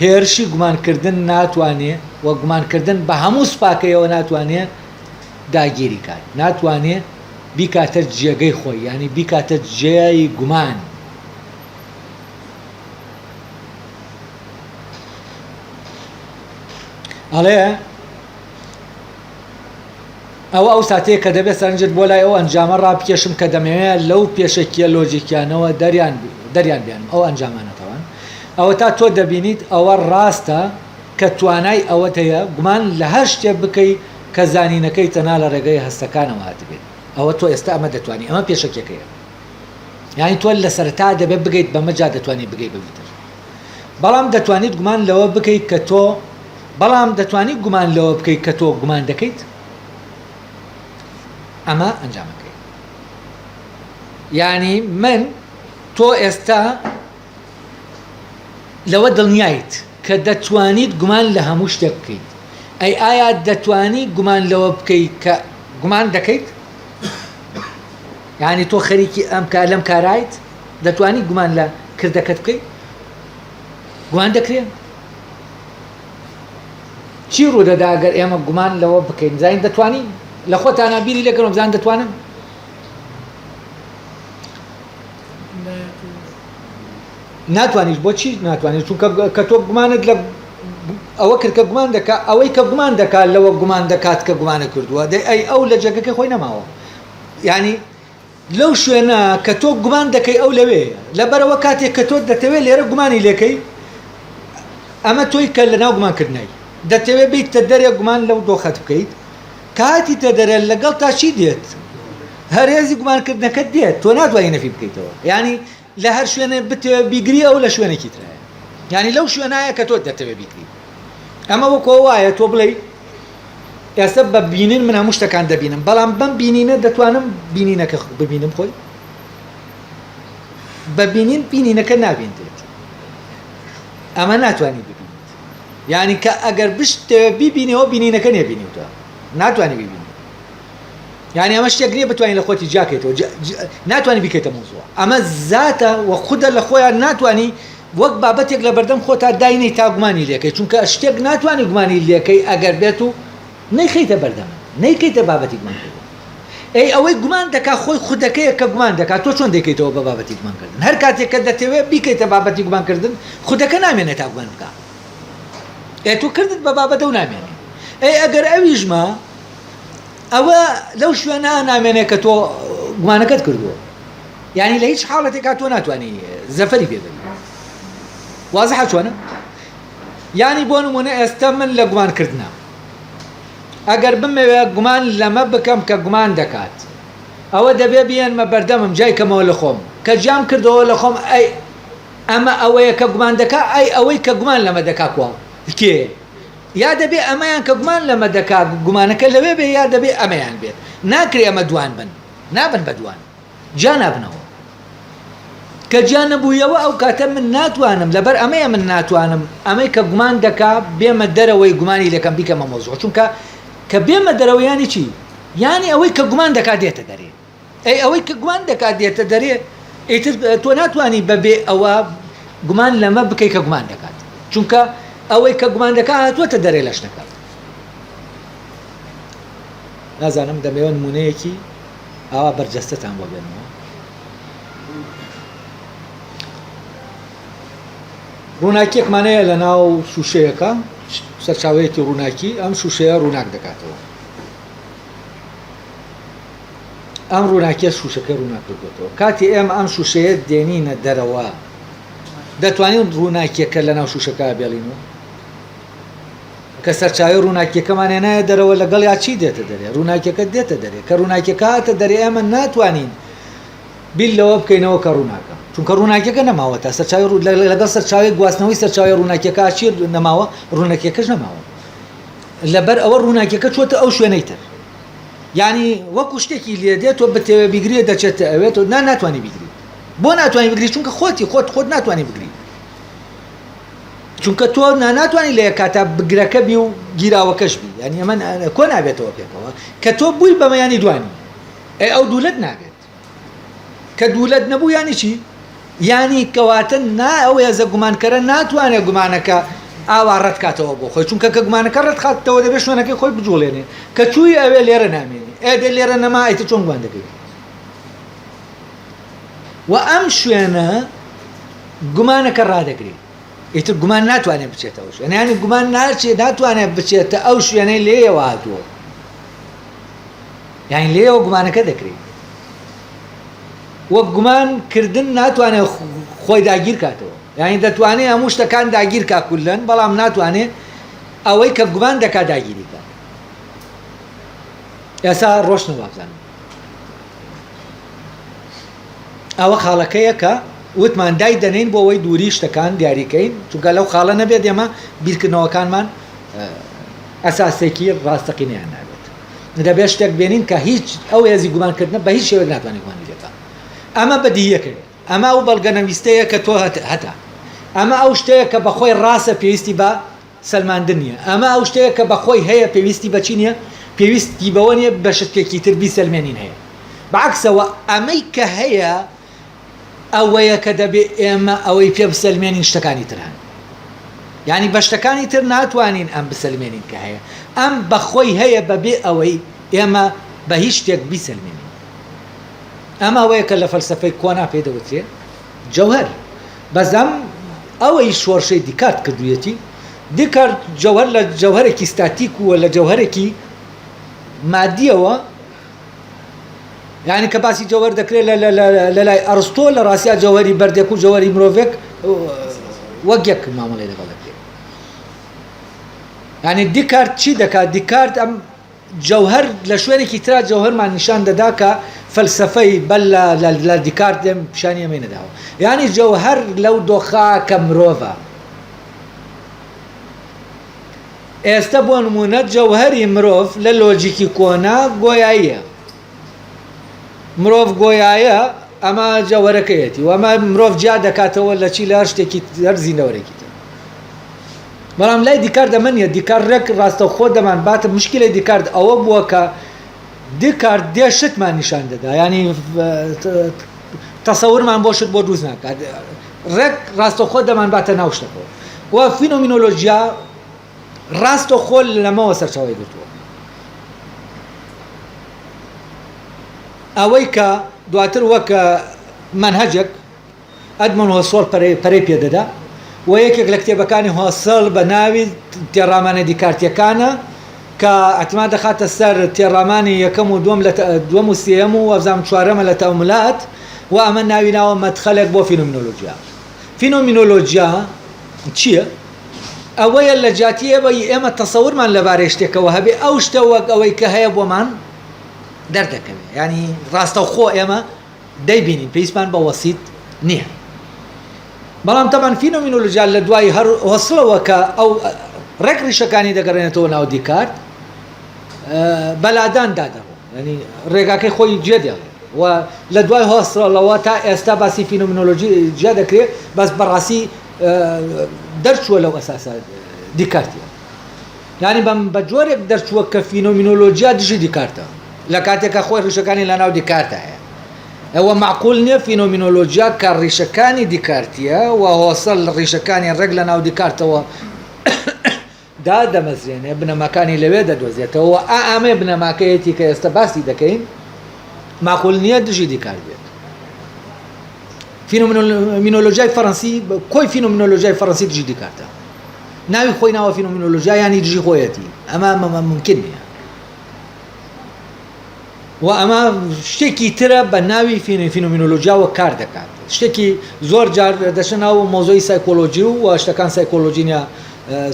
هێرشی گومانکردن ناتوانێ و گومانکردن بە هەموو سوپاکەیەوە ناتوانێ داگیری کات ناتوانێ بیکاتە جێگەی خۆی ینی بیکاتە جێی گومان ئەڵێ ئەو ساتەیە کە دەبێت سەرنجت بۆ لای ئەو ئەنجامە ڕابکێشم کە دەمەوێت لەو پێشەکیە لۆجیکیانەوە دەریان بیان ئەو ئەنجامانەتەوەن ئەوە تا تۆ دەبینیت ئەوە ڕاستە کە توانای ئەوەت هەیە گومان لە هەر شتێک بکەی کە زانینەکەی تەنها لە ڕێگەی هەستەکانەوە هاتبێت ئەوە تۆ ئێستا ئەمە دەتوانانی ئەمە پێشەکێکەیە یعنی تۆ لە سەرتا دەبێت بگەیت بەمەجا دەتوانێت بگەیت بەویتر بەڵام دەتوانیت گومان لەوە بکەیت کە تۆ بەڵام دەتوانیت گومان لەوە بکەیت کە تۆ گومان دەکەیت ئەمە ئەنجامەکەی یعنی من تۆ ئێستا لەوە دڵنیایت کە دەتوانیت گومان لە هەموو شتێک بکەیت ئەی ئایا دەتوانی گومان لەوە بکەیت کە گومان دەکەیت یعنی تۆ خەریکی لەم کارایت دەتوانی گومان لە کردەکەت بکەیت گومان دەکرێت چی ڕوودەدا ئەگەر ئێمە گومان لەوە بکەین زین دەتوانی لە خۆتانە بیری لەگەڕم بزان دەتوانم ناتوانیش بۆچی ناتوانیت چونکە کە تۆ گومانت لە ئەوە کرد کە گومان دەکات ئەوەی کە گومان دەکات لەوە گومان دەکات کە گومانە کردووە ئەی ئەو لە جێگەکەی خۆی نەماوە ینی لەو شوێنە کە تۆ گومان دەکەی ئەو لەوێ لەبەرەوە کاتێک کە تۆ دەتەوێت لێرە گومانی لێکەی ئەمە تۆی کە لە ناو گومانکردنەوەی دەتەوێت بیتە دەرێ گومان لەو دۆخەت بکەیت کاتی تە دەرێت لەگەڵ تا چی دێت هەرێزی گومانکردنەکەت دێت تۆ ناتوانانی نەفی بکەیتەوە ینی لە هەر شوێنە بتەوێ بیگری ئەو لە شوێنێکی ترایە ینی لەو شوێنایە کە تۆ دەتەوێت بیگری ئەمە وەکۆ وایە تۆ بڵێ ئێستا بە بینین من هەموو شتەکان دەبینم بەڵام بەم بینینە دەتوانم بینینەکە ببینم خۆی بە بینین بینینەکە نابینێت ئەمە ناتوانانی ببینیت یعنی کە ئەگەر بشتەوێ بیبینەوە بینینەکە نێبینیتەوە ناتوانانی ببینی یعنی ئەمە شتێک نییە بتوانین لە خۆتی جاکەیتەوە ناتوانانی بیکەیتە موزوع ئەمە زاتە و خودە لە خۆیان ناتوانانی وەک بابەتێک لە بەردەم خۆتا داینەی تا گومانی لێکەی چونکە شتێک ناتوانانی گومانی لێکەی ئەگەر بێت و نەیخەیتە بەردەمە نەیکەیتە بابەتی گومانکردن ئەی ئەوەی گومان دەکات خۆی خودەکەیە کە گومان دەکات تۆ چۆن دەیکەیتەوە بە بابەتی گومانکردن هەر کاتێک کە دەتەوێت بیکەیتە بابەتی گومانکردن خودەکە نامێنێت تا گومان بکات ئێ تۆ کردت بە بابەتە و نامێنێت ئەی ئەگەر ئەویژمە ئەوە لەو شوێنە نامێنێت کە تۆ گومانەکەت کردووە يعني لە هیچ حاڵەتێکا تۆ ناتوانانی زەفەری پێ بێت وازحە چۆنە يعني بۆ نمونە ئێستا من لە گومانکردنە ئەگەر بمەوێ گومان لەمە بکەم کە گومان دەکات ئەوە دەبێ بیێنمە بەردەمم جای کەمەوە لە خۆم کە جام کردەوە لە خۆم ئەی ئەمە ئەوەیە کە گومان دەکا ئەی ئەوەی کە گومان لەمە دەکا کوڵ کێ یا دەبێ ئەمەیان کە گومان لەمە دەکا گومانەکە لەوێ بێ یا دەبێ ئەمەیان بێت ناکرێ ئەمە دوان بن نابن بە دوان جا نابنەوە کە جا نەبوویەوە ئەو کاتە من ناتوانم لەبەر ئەمەیە من ناتوانم ئەمەی کە گومان دەکا بێمە دەرەوەی گومانی لەکەم بیکەمە مۆزوع چونکە کە بێمە دەرەوە ینی چی یانی ئەوەی کە گومان دەکات دێتە دەرێ ئەی ئەوەی کە گومان دەکات دێتە دەرێ ئیتر تۆ ناتوانی بەبێ ئەوە گومان لەمە بکەی کە گومان دەکات چونکە ئەوەی کە گومان دەکات هاتووەتە دەرێ لە شتەکە نازانم دەمەوێت نمونەیەکی ئاوا بەرجەستەتان بۆ بێنەوە ڕووناکیەکمانەیە لە ناو شوشەیەەکە سەرچاوەیەکی ڕووناکی ئەم شوشەیە ڕووناک دەکاتەوە ئەم ڕووناکیە شوشەکە ڕووناک دەکاتەوە کاتی ئێمە ئەم شوشەیە دێنینە دەرەوە دەتوانین ڕووناکیەکە لە ناو شوشەکە بێڵینەوە کە سەرچاوی ڕووناکیەکەمانێ نایە دەرەوە لەگەڵ یا چی دێتە دەرێ ڕووناکیەکە دێتە دەرێ کە ڕووناکیەکە هاتە دەرێ ئێمە ناتوانین بیل لەوە بکەینەوە کە ڕووناکە چونکە ڕووناکیەکە نەماوە تا سەرچاوی لەگەڵ سەرچاوی گواستنەوەی سەرچاوی ڕووناکیەکە چیر نەماوە ڕووناکیەکەش نەماوە لەبەر ئەوە ڕووناکیەکە چۆتە ئەو شوێنەی تر یعنی وەکو شتێکی لێ دێت تۆ بتێوە بیگرێ دەچێتە ئەوێت و ناتوانانی بیگری بۆ ناتوانانی بگری چونکە خۆت ناتوانانی بگری چونکە تۆ ناتوانانی لە کاتا بگرەکە بی و گیراوەکەش بی ینی ئەمە کۆ نابێتەوە پێکەوە کە تۆ بووی بەمەیانی دوانی ئەو دوولت نابێت کە دوولت نەبوو ینی چی ینی کەواتە ئەو هێزە گومانکەرە ناتوانێت گومانەکە ئاوا ڕەت کاتەوە بۆ خۆی چونکە کە گومانەکە ڕەت خاتەوە دەبێت شوێنەکەی خۆی بجوڵێنێ کە چووی ئەوێ لێرە نامێنی ئێدە لێرە نەما ئەیتە چۆن گومان دەکەیت و ئەم شوێنە گومانەکە ڕادەگرێت ئیتر گومان ناتوانێت بچێتەوە شوێنە ینی گومان ناتوانێت بچێتە ئەو شوێنەی لێیەوە هاتووە یعنی لێەوە گومانەکە دەکرێت وەک گومانکردن ناتوانێت خۆی داگیر کاتەوە یعنی دەتوانێت هەموو شتەکان داگیر کا کولەن بەڵام ناتوانێت ئەوەی کە گومان دەکات داگیری کات ئێستا ڕۆشنەوە بزانم ئەوە خاڵەکەیە کە وتمان دای دەنین بۆ ئەوەی دووری شتەکان دیاریکەین چونکە لەو خاڵە نەبێت ئێمە بیرکردنەوەکانمان ئەساسێکی ڕاستەقینەیان نابێت دەبێت شتێک بێنین کە هیچ ئەو هێزی گومانکردنە بە هیچ شێوەیەک ناتوانێت گومانی لێ بکات ئەمە بەدیهیەکە ئەمە ئەو بەڵگەنەویستەیە کە تۆ هەتا ئەمە ئەو شتەیە کە بەخۆی ڕاستە پێویستی بە سەلماندن نییە ئەمە ئەو شتەیە کە بەخۆی هەیە پێویستی بە چی نییە پێویستی بەوە نیە بە شتێکی تر بیسەلمێنین هەیە بەعکسەوە ئەمەی کە هەیە ئەوەیە کە دەبێت ئێمە ئەوەی پێ بسەلمێنین شتەکانی تران یعنی بە شتەکانی تر ناتوانین ئەم بسەلمێنین کە هەیە ئەم بەخۆی هەیە بەبێ ئەوەی ئێمە بە هیچ شتێک بیسەلمێنین ئەمە ئەوەیە کە لە فەلسەفەی کۆنا پێدەوترێت جەوهەر بەزەم ئەوەی شۆرشەی دیکارت کردوویەتی دیکارت جەوهەر لە جەوهەرێکی ستاتیک و لە جەوهەرێکی مادیەوە یعنی کە باسی جەوهەر دەکرێت لە لای ئەرستۆ لە ڕاستیا جەوهەری بەردێک و جەوهەری مرۆڤێک وەک یەک مامەڵەی لەگەڵ دەکرێت یعنی دیکارت چی دەکات دیکارت ئەم جەوهەر لە شوێنێکی ترا جەوهەرمان نیشان دەدا کە فەلسەفەی بەل لە دیکارت دێم پیشانی ئەمەی نەداوە یعنی جەوهەر لەو دۆخا کە مرۆڤە ئێستا بۆ نمونە جەوهەری مرۆڤ لە لۆجیکی کۆنا گۆیاییە مرۆڤ گۆیایە ئەمە جەوهەرەکەیەتی و ئەمە مرۆڤ جیا دەکاتەوە لە چی لە هەر شتێکی هەر زیندەوەرێکی تر بەڵام لای دیکارت ئەمە نیە دیکارت ڕێک ڕاستەوخۆ دەمانباتە مشکلەی دیکارت ئەوە بووە کە دیکارت دێ شتمان نیشان دەدا ینی تەسەورمان بۆ شت بۆ دروست ناکات ڕێک ڕاستەوخۆ دەمانباتە ناو شتەکەوە و فینۆمینۆلۆژیا ڕاستەوخۆ لەمەوە سەرچاوەی گرتووە ئەوەی کە دواتر وەکە منهەجێک ئەدمۆن هۆسۆڵ پەرەی پێدەدا و یەکێک لە کتێبەکانی هۆسڵ بە ناوی تێڕامانە دیکارتیەکانە کە ئەتما دەخاتە سەر تێڕامانی یەکەم و دووەم و سێەم و وەبزانم چوارەمە لە تەوملات و ئەمە ناوی ناوە مەدخەلێک بۆ فینۆمینۆلۆژیا. فینۆمینۆلۆژیا چییە؟ ئەوەیە لە جاتیە بەی ئێمە تەسەورمان لەبارەی شتێکەوە هەبێ ئەو شتە وەک ئەوەی کە هەیە بۆمان دەردەکەوێت، ینی ڕاستەوخۆ ئێمە دەیبینین پێویستمان بە وەسیت نییە. بەڵام تەمان فینۆمینۆلۆژیا لە دوای هەر وەسڵەوە کە ئەو ڕێک ڕیشەکانی دەگەڕێنێتەوە ناو دیکارت بەلادان دادەڕۆ، ینی ڕێگاکەی خۆی جێ دێڵێ و لە دوای هۆسڵەوە تا ئێستا باسی فینۆمینۆلۆژیا دەکرێت بەس بەڕاستی دەرچووە لەو ئەساسە دیکارتیە، ینی بە جۆرێک دەرچووە کە فینۆمینۆلۆژیا دژی دیکارتە لە کاتێکە خۆی ڕیشەکانی لە ناو دیکارتە هەیە. ئەوە معقول نییە فینۆمینۆلۆژیا کە ڕیشەکانی دیکارتیە و هۆسەل ڕیشەکانی ڕێک لە ناو دیکارتەوە دا دەمەزرێنێ بنەماکانی لەوێ دەدۆزێتەوە ئامێ بنەماکەیەتی کە ئێستا باسی دەکەین معقول نییە دژی دیکار بێت. فینۆمینۆلۆژیای فەڕەنسی کۆی فینۆمینۆلۆژیای فەڕەنسی دژی دیکارتە، ناوی خۆی ناوە فینۆمینۆلۆژیا ینی دژی خۆیەتی، ئەمە ممکن نییە و ئەمە شتێکی ترە بە ناوی فینۆمینۆلۆژیاوە کار دەکات. شتێکی زۆر جار دەچە ناو مۆزۆی سایکۆلۆژی و شتەکان سایکۆلۆژینە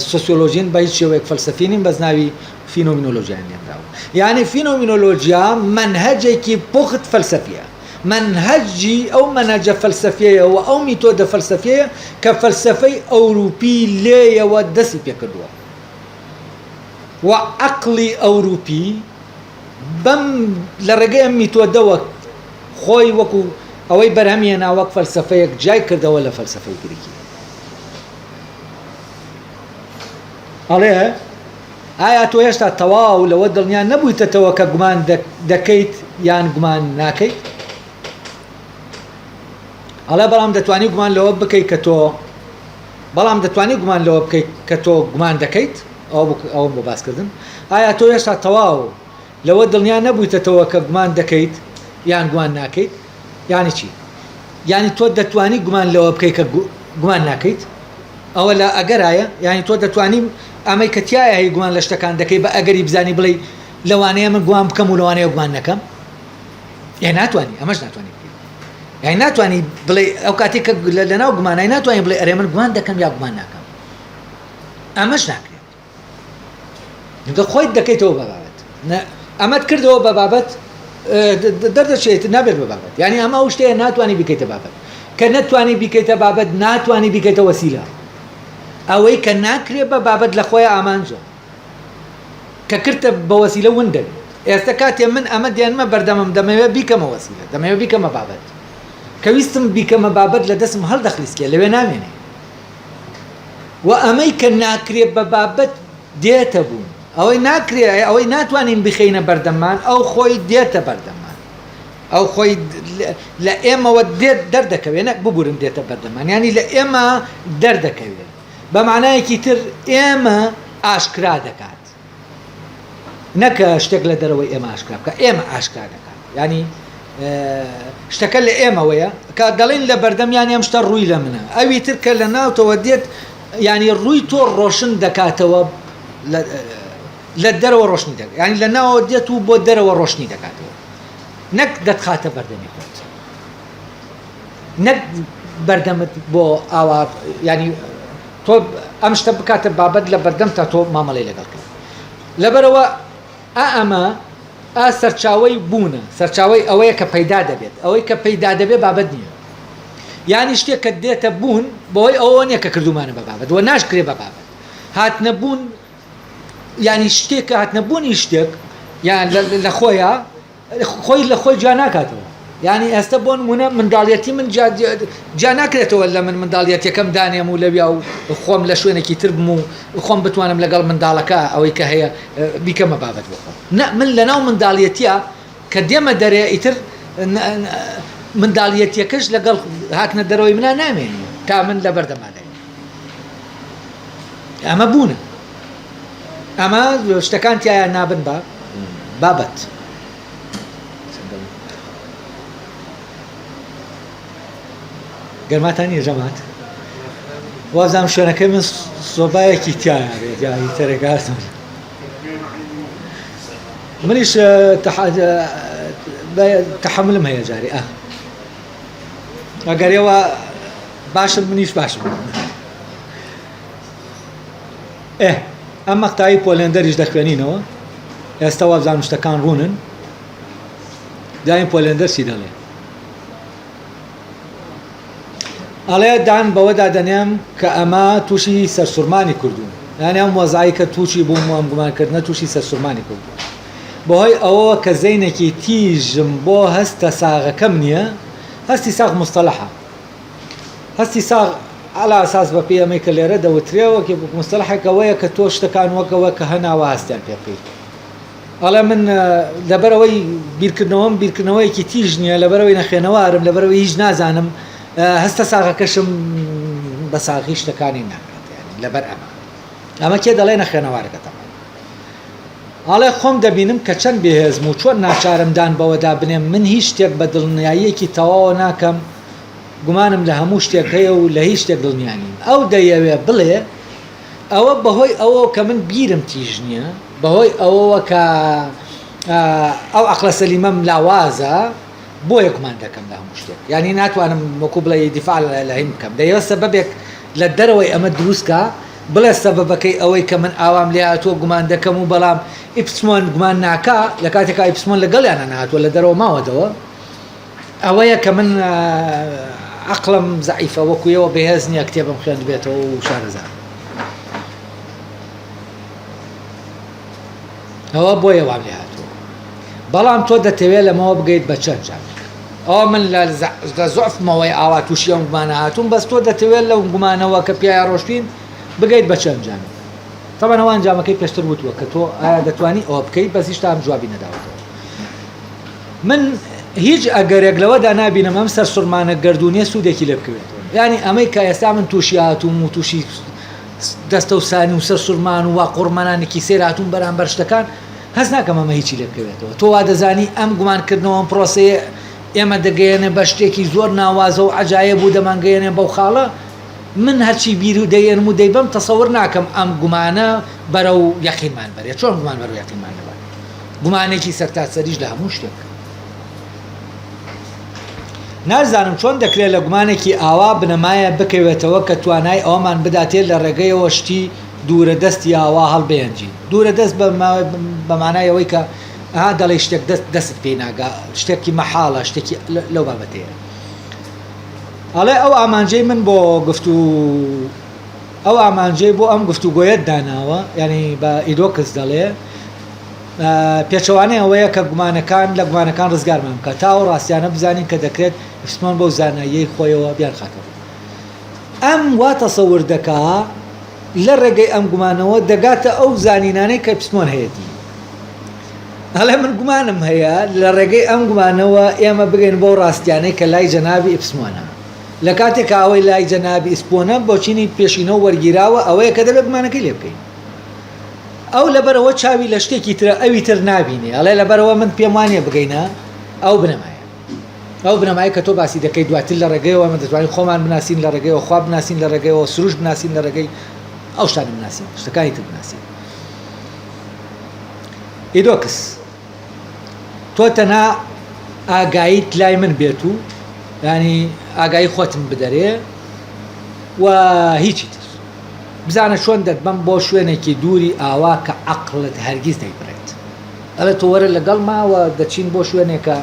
سۆسیۆلۆژین بە هیچ شێوەیەک فەلسەفینین بەس ناوی فینۆمینۆلۆژیان نێراوە. یعنی فینۆمینۆلۆژیا منهەجێکی پوخت فەلسەفیە، منهەجی ئەو منهەجە فەلسەفیەیە و ئەو میتۆدە فەلسەفیەیە کە فەلسەفەی ئەوروپی لێیەوە دەستی پێکردووە و عەقڵی ئەوروپی بەم لە ڕێگەی ئەم میتۆدەوە خۆی وەکو ئەوەی بەرهەمهێنا وەک فەلسەفەیەک جای کردەوە لە فەلسەفەی گریکی. ئەڵێ ئایا تۆ هێشتا تەواو لەوە دڵنیا نەبوویتەوە کە گومان دەکەیت یان گومان ناکەیت؟ ئەڵێ بەڵام دەتوانی گومان لەوە بکەیت کە تۆ کە تۆ گومان دەکەیت. ئەو بۆ باسکردن. ئایا تۆ هێشتا تەواو لەوە دڵنیا نەبوویتەوە کە گومان دەکەیت یان گومان ناکەیت؟ یانی چی؟ یانی تۆ دەتوانی گومان لەوە بکەیت کە گومان ناکەیت؟ ئەوە لە ئەگەرایە، یانی تۆ دەتوانی ئەمەی کە تایە هەیە گومان لە شتەکان دەکەی بە ئەگەری بزانی بڵێ لەوانەیە من گومان بکەم و لەوانەیە گومان نەکەم؟ یان ناتوانی، ئەمەش ناتوانی بکەیت. یانی ناتوانی بڵێ ئەو کاتێک کە لەناو گومانای ناتوانانی بڵێ ئەرێ من گومان دەکەم یا گومان ناکەم. ئەمەش ناکرێت. چونکە خۆیت دەکەیتەوە بە بابەت. ئەمەت کردەوە بە بابەت دەردەچێت نابێت بە بابەت. یعنی ئەمە ئەو شتەیە ناتوانی بکەیتە بابەت. کە نەتوانی بیکەیتە بابەت ناتوانی بیکەیتە وەسیلە. ئەوەی کە ناکرێت بە بابەت لە خۆی ئامانجە کە کردە بە وەسیلە ون دەبێت. ئێستا کاتێ من ئەمە دیانمە بەردەمم دەمەوێت بیکەمە وەسیلە، دەمەوێت بیکەمە بابەت. کە ویستم بیکەمە بابەت لە دەستم هەڵدەخلیسکێ لەوێ نامێنێ. و ئەمەی کە ناکرێت بە بابەت دێتە بوون. ئەوەی ناکرێت، ئەوەی ناتوانین بخەینە بەردەمان، ئەو خۆی دێتە بەردەمان. ئەو خۆی لە ئێمەوە دێت دەردەکەوێت، نەک ببورن دێتە بەردەمان. ینی لە ئێمە دەردەکەوێت. بە معنایەکی تر ئێمە ئاشکرا دەکات. نەکە شتێک لە دەرەوەی ئێمە ئاشکرا بکە، ئێمە ئاشکرا دەکات. ینی شتەکە لە ئێمەوەیە کە دەڵێن لە بەردەمیان ئەم شتە ڕووی لە منە. ئەوی تر کە لە ناوتەوە دێت، ینی ڕووی تۆ ڕۆشن دەکاتەوە لە دەرەوە ڕۆشنی دەکات. ینی لە ناوە دێت و بۆ دەرەوە ڕۆشنی دەکاتەوە. نەک دەتخاتە بەردەمی خۆت. نەک بەردەمت بۆ ئاوا، ینی تۆ ئەم شتە بکاتە بابەت لە بەردەم تا تۆ مامەڵەی لەگەڵ کرد. لەبەرەوە ئەمە سەرچاوەی بوونە، سەرچاوەی ئەوەیە کە پەیدا دەبێت. ئەوەی کە پەیدا دەبێت بابەت نییە. یانی شتێک کە دێتە بوون بۆی ئەوە نییە کە کردومانە بە بابەت وە ناشکرێ بە بابەت. هاتنەبوون ینی شتێک کە هاتنەبوونی شتێک یان لە خۆیە خۆی لە خۆی جا ناکاتەوە. یعنی ئێستا بۆ نمونە منداڵیەتی من جا ناکرێتەوە لە من منداڵیەتەکەم دانێم و لەویا و خۆم لە شوێنێکی تر بم و خۆم بتوانم لەگەڵ منداڵەکە ئەوەی کە هەیە بیکەمە بابەت بۆ خۆم. نە، من لەناو منداڵیەتیە کە دێمە دەرێ ئیتر منداڵیەتیەکەش لەگەڵ هاتنە دەرەوەی منە نامێنی تا من لە بەردەمادەی. ئەمە بوونە. ئەمە شتەکان تایە نابن بە بابەت. گەرماتانی ژەمات وازام شوێنەکەی من سۆبایەکی تایە ڕێگایی تەرەگاتم. منیش تەحملم هەیە جارێ ئەگەرەوە باشم منیش باشم ئەم مەقتایی پۆلێندەریش دەخوێنینەوە ئێستا وابزانم شتەکان ڕوونن دایم پۆلێندەر چی دەڵێ ئەڵێ دان بەوەدا دەنێم کە ئەمە تووشی سەرسوورمانی کردوون یانی ئەم وەزایی کە تووشی بووم و ئەم گومانکردنە تووشی سەرسوورمانی کردوون بەهۆی ئەوە کە زەینێکی تیژم بۆ هەستە ساغەکەم نییە هەستی ساغ مستەلەحە هەستی ساغ على ئاساس بە پێی ئەمەی کە لێرە دەوترێەوە کە مستەلەحێکەوەیە کە تۆ شتەکان وەکەوە کە هەناوە هەستیان پێ بکەیت ئەڵێ من لەبەرەوەی بیرکردنەوەیەکی تیژ نییە لەبەرەوەی نەخێنەوارم لەبەرەوەی هیچ نازانم هەستە ساغەکەشم بە ساغی شتەکانی ناکات لەبەر ئەمە کێ دەڵێ نەخێنەوارەکەتەوە ئاڵێ خۆم دەبینم کە چەند بێهێزم و چۆن ناچارمدان بەوەدا بنێم من هیچ شتێک بە دڵنیاییەکی تەواوە ناکەم گومانم لە هەموو شتێک هەیە و لە هیچ شتێک دڵنیانی ئەو دەیەوێ بڵێ ئەوە بەهۆی ئەوە کە من بیرم تیژ نییە بەهۆی ئەوەوە کە ئەو عەقڵە سەلیمەم لاوازە بۆیە گومان دەکەم لە هەموو شتێک یعنی ناتوانم وەکو بڵێ دیفاع لە هین بکەم دەیەوە سەبەبێک لە دەرەوەی ئەمە دروستکە بڵێ سەبەبەکەی ئەوەی کە من ئاوام لێ هاتووە گومان دەکەم و بەڵام ئیپسمۆن گومان ناکا لە کاتێکا ئیپسمۆن لەگەڵیانە نهاتووە لە دەرەوە ماوەدەوە ئەوەیە کە من عەقڵم زەعیفە وەکویەوە بەهێز نییە کتێبم خوێند بێتەوە و شارەزار ئەوە بۆیە وام لێ هاتووە بەڵام تۆ دەتەوێت لەمەوە بگەیت بە چەند جار ئەوە من لە زوعفمەوەی ئاوا تووشی ئەم گومانە هاتووم بەس تۆ دەتەوێت لەو گومانەوە کە پیاە ڕۆشتین بگەیت بە چەند جار طبعا ئەوان جامەکەی پێشتر وتووە کە تۆ ئایا دەتوانی ئەوە بکەیت بەس هیچ تام جوابی نەداوەتەوە من هیچ ئەگەرێک لەوەدا نابینم ئەم سەرسوورمانە گەردوونیە سوودێکی لێ بکەوێتەوە یعنی ئەمەی کە ئێستا من تووشی هاتووم و تووشی دەستە و سانی و سەرسوورمان و وا قوڕمانانێکی سێر هاتوون بەرامبەر شتەکان هەست ناکەم ئەمە هیچی لێ بکەوێتەوە تۆ وا دەزانی ئەم گومانکردنەوە ئەم پرۆسەیە ئێمە دەگەیەنێ بە شتێکی زۆر ناوازە و عەجایب بوو دەمانگەیەنێ بەو خاڵە من هەرچی بیر و دەیێنم و دەیبەم تەسەوڕ ناکەم ئەم گومانە بەرەو یەقینمان بەرێت چۆن گومان بەرەو یەقینمان نەبات گومانێکی سەرتاسەریش لە هەموو شتێک نازانم چۆن دەکرێت لە گومانێکی ئاوا بنەمایە بکەوێتەوە کە توانای ئەومان بداتێت لە ڕێگەیەوە شتی دوورە دەستی ئاوا هەڵبێنجی دوورە دەست بە مانایەوەی کە دەڵێ شتێک دەست پێی ناگا شتێکی مەحاڵە شتێکی لەو بابەتەیە ئەڵێ ئەو ئامانجەی من بۆ ئەو ئامانجەی بۆ ئەم گفتوگۆیەت داناوە یعنی بە ئیدۆکس دەڵێ پێچەوانەی ئەوەیە کە گومانەکان لە گومانەکان ڕزگارمان بکە تاوە ڕاستیانە بزانین کە دەکرێت ئیپسمۆن بەو زاناییەی خۆیەوە بیان خاتەوە ئەم وا تەسەور دەکا لە ڕێگەی ئەم گومانەوە دەگاتە ئەو زانینانەی کە ئیپسمۆن هەیەی هەڵێ من گومانم هەیە لە ڕێگەی ئەم گومانەوە ئێمە بگەین بۆ ڕاستیانەی کە لای جەنابی ئیپسمۆنە لە کاتێک ئەوەی لای جەنابی ئیسپۆنە بۆچینی پێشینەوە وەرگیراوە ئەوەیە کە دەبێت گومانەکەی لێ بکەین ئەو لەبەرەوە چاوی لە شتێکی ترە ئەوی تر نابینێ ئەڵێ لەبەرەوە من پێم وانێ بگەینە ئەو بنەمایە کە تۆ باسی دەکەی دواتر لە ڕێگەیەوە من دەتوانین خۆمان بناسین لە ڕێگەیەوە خوا بناسین لە ڕێگەیەوە سروش بناسین لە ڕێگەی ئەو شتانە بناسین شتەکانی تر بناسین ئیدۆکس تۆ تەنها ئاگاییت لای من بێت و ینی ئاگایی خۆتم بدەرێ و هیچی تر بزانە چۆن دەتبەم بۆ شوێنێکی دووری ئاوا کە عەقڵت هەرگیز دەیبڕێت ئەڵێ تۆ وەرە لەگەڵ ماوە دەچین بۆ شوێنێکە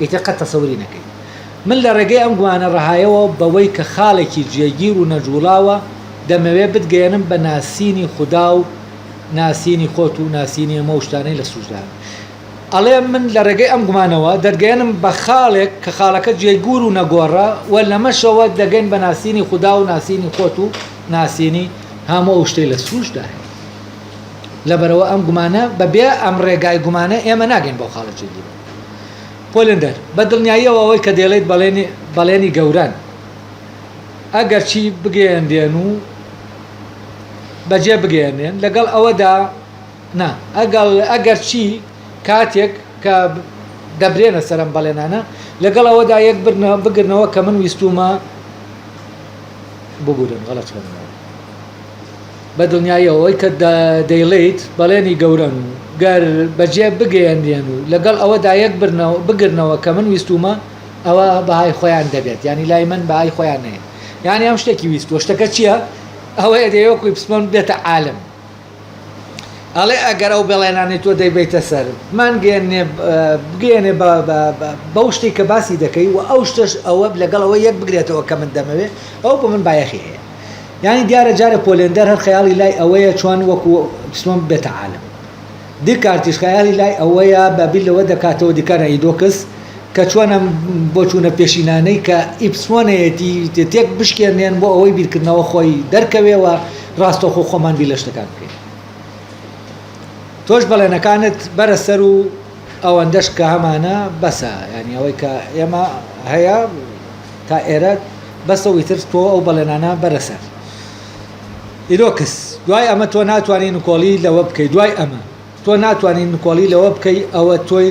ئیتر قەت تەسەووری نەکەی من لە ڕێگەی ئەم گومانە ڕەهایەوە بەوەی کە خاڵێکی جێگیر و نەجوڵاوە دەمەوێت بتگەێنم بە ناسینی خودا و ناسینی خۆت و ناسینی ئەمە شتانەی لە سوژدان ئەڵێ من لە ڕێگەی ئەم گومانەوە دەرگەێنم بە خاڵێک کە خاڵەکە جێگور و نەگۆڕە و لەمەشەوە دەگەین بە ناسینی خودا و ناسینی خۆت و ناسینی هەموو شتەی لە سوژدا هەیە لەبەرەوە ئەم گومانە بەبێ ئەم ڕێگای گومانە ئێمە ناگەین بۆ خاڵە جێگیر پۆلندەر بە دڵنیاییەوە ئەوەی کە دەڵێیت بەڵێنی گەوران ئەگەر چی بگەێندێن و بەجێ بگەێنێن لەگەڵ ئەوەدا نا ئەگەر چی کاتێک کە دەبرێنە سەرم بەڵێنانە لەگەڵ ئەوەدا یەک بگرنەوە کە من ویستومە بگورن غەڵەت بە دڵنیاییەوەی کە دەیڵێیت بەڵێنی گەورن و گەر بەجێ بگەێنێن و لەگەڵ ئەوەدا یەک بگرنەوە کە من ویستومە ئەوە بەهای خۆیان دەبێت ینی لای من بەهای خۆیان نەیە یانی ئەم شتێکی ویست و شتەکە چییە؟ ئەوەیە دەیەوەکوی پسمۆن بێتە عالم ئەڵێ ئەگەر ئەو بەڵێنانی تۆ دەیبیتە سەر بگەێنێ بەو شتێک کە باسی دەکەی و ئەو شتش ئەوە لەگەڵەوە یەک بگرێتەوە کە من دەمەوێت ئەو بۆ من بایەخی هەیە یعنی دیارە جارە پۆلێندەر هەر خەیاڵی لای ئەوەیە چۆن وەکو پسمۆن بێتە عالم دیکارتیش خەیاڵی لای ئەوەیە بەبیل لەوە دەکاتەوە دیکارە ئیدۆکس کە چۆنە بۆ چوونە پێشینانەی کە ئیپسمۆنەیەتی تێک بشکێنێن بۆ ئەوەی بیرکردنەوە خۆی دەرکەوێەوە ڕاستەوخۆ خۆمان بی لە شتەکان بکەین تۆش بەڵێنەکانت بەرە سەر و ئەوەندەش کە هەمانە بەسە ینی ئەوەی کە ئێمە هەیە تا ئێرە بەسەوەی تر تۆ ئەو بەڵێنانە بەرەسەر ئیدۆکس دوای ئەمە تۆ ناتوانین نکۆڵی لەوە بکەیت دوای ئەمە تۆ ناتوانین نکۆڵی لەوە بکەی ئەوە تۆی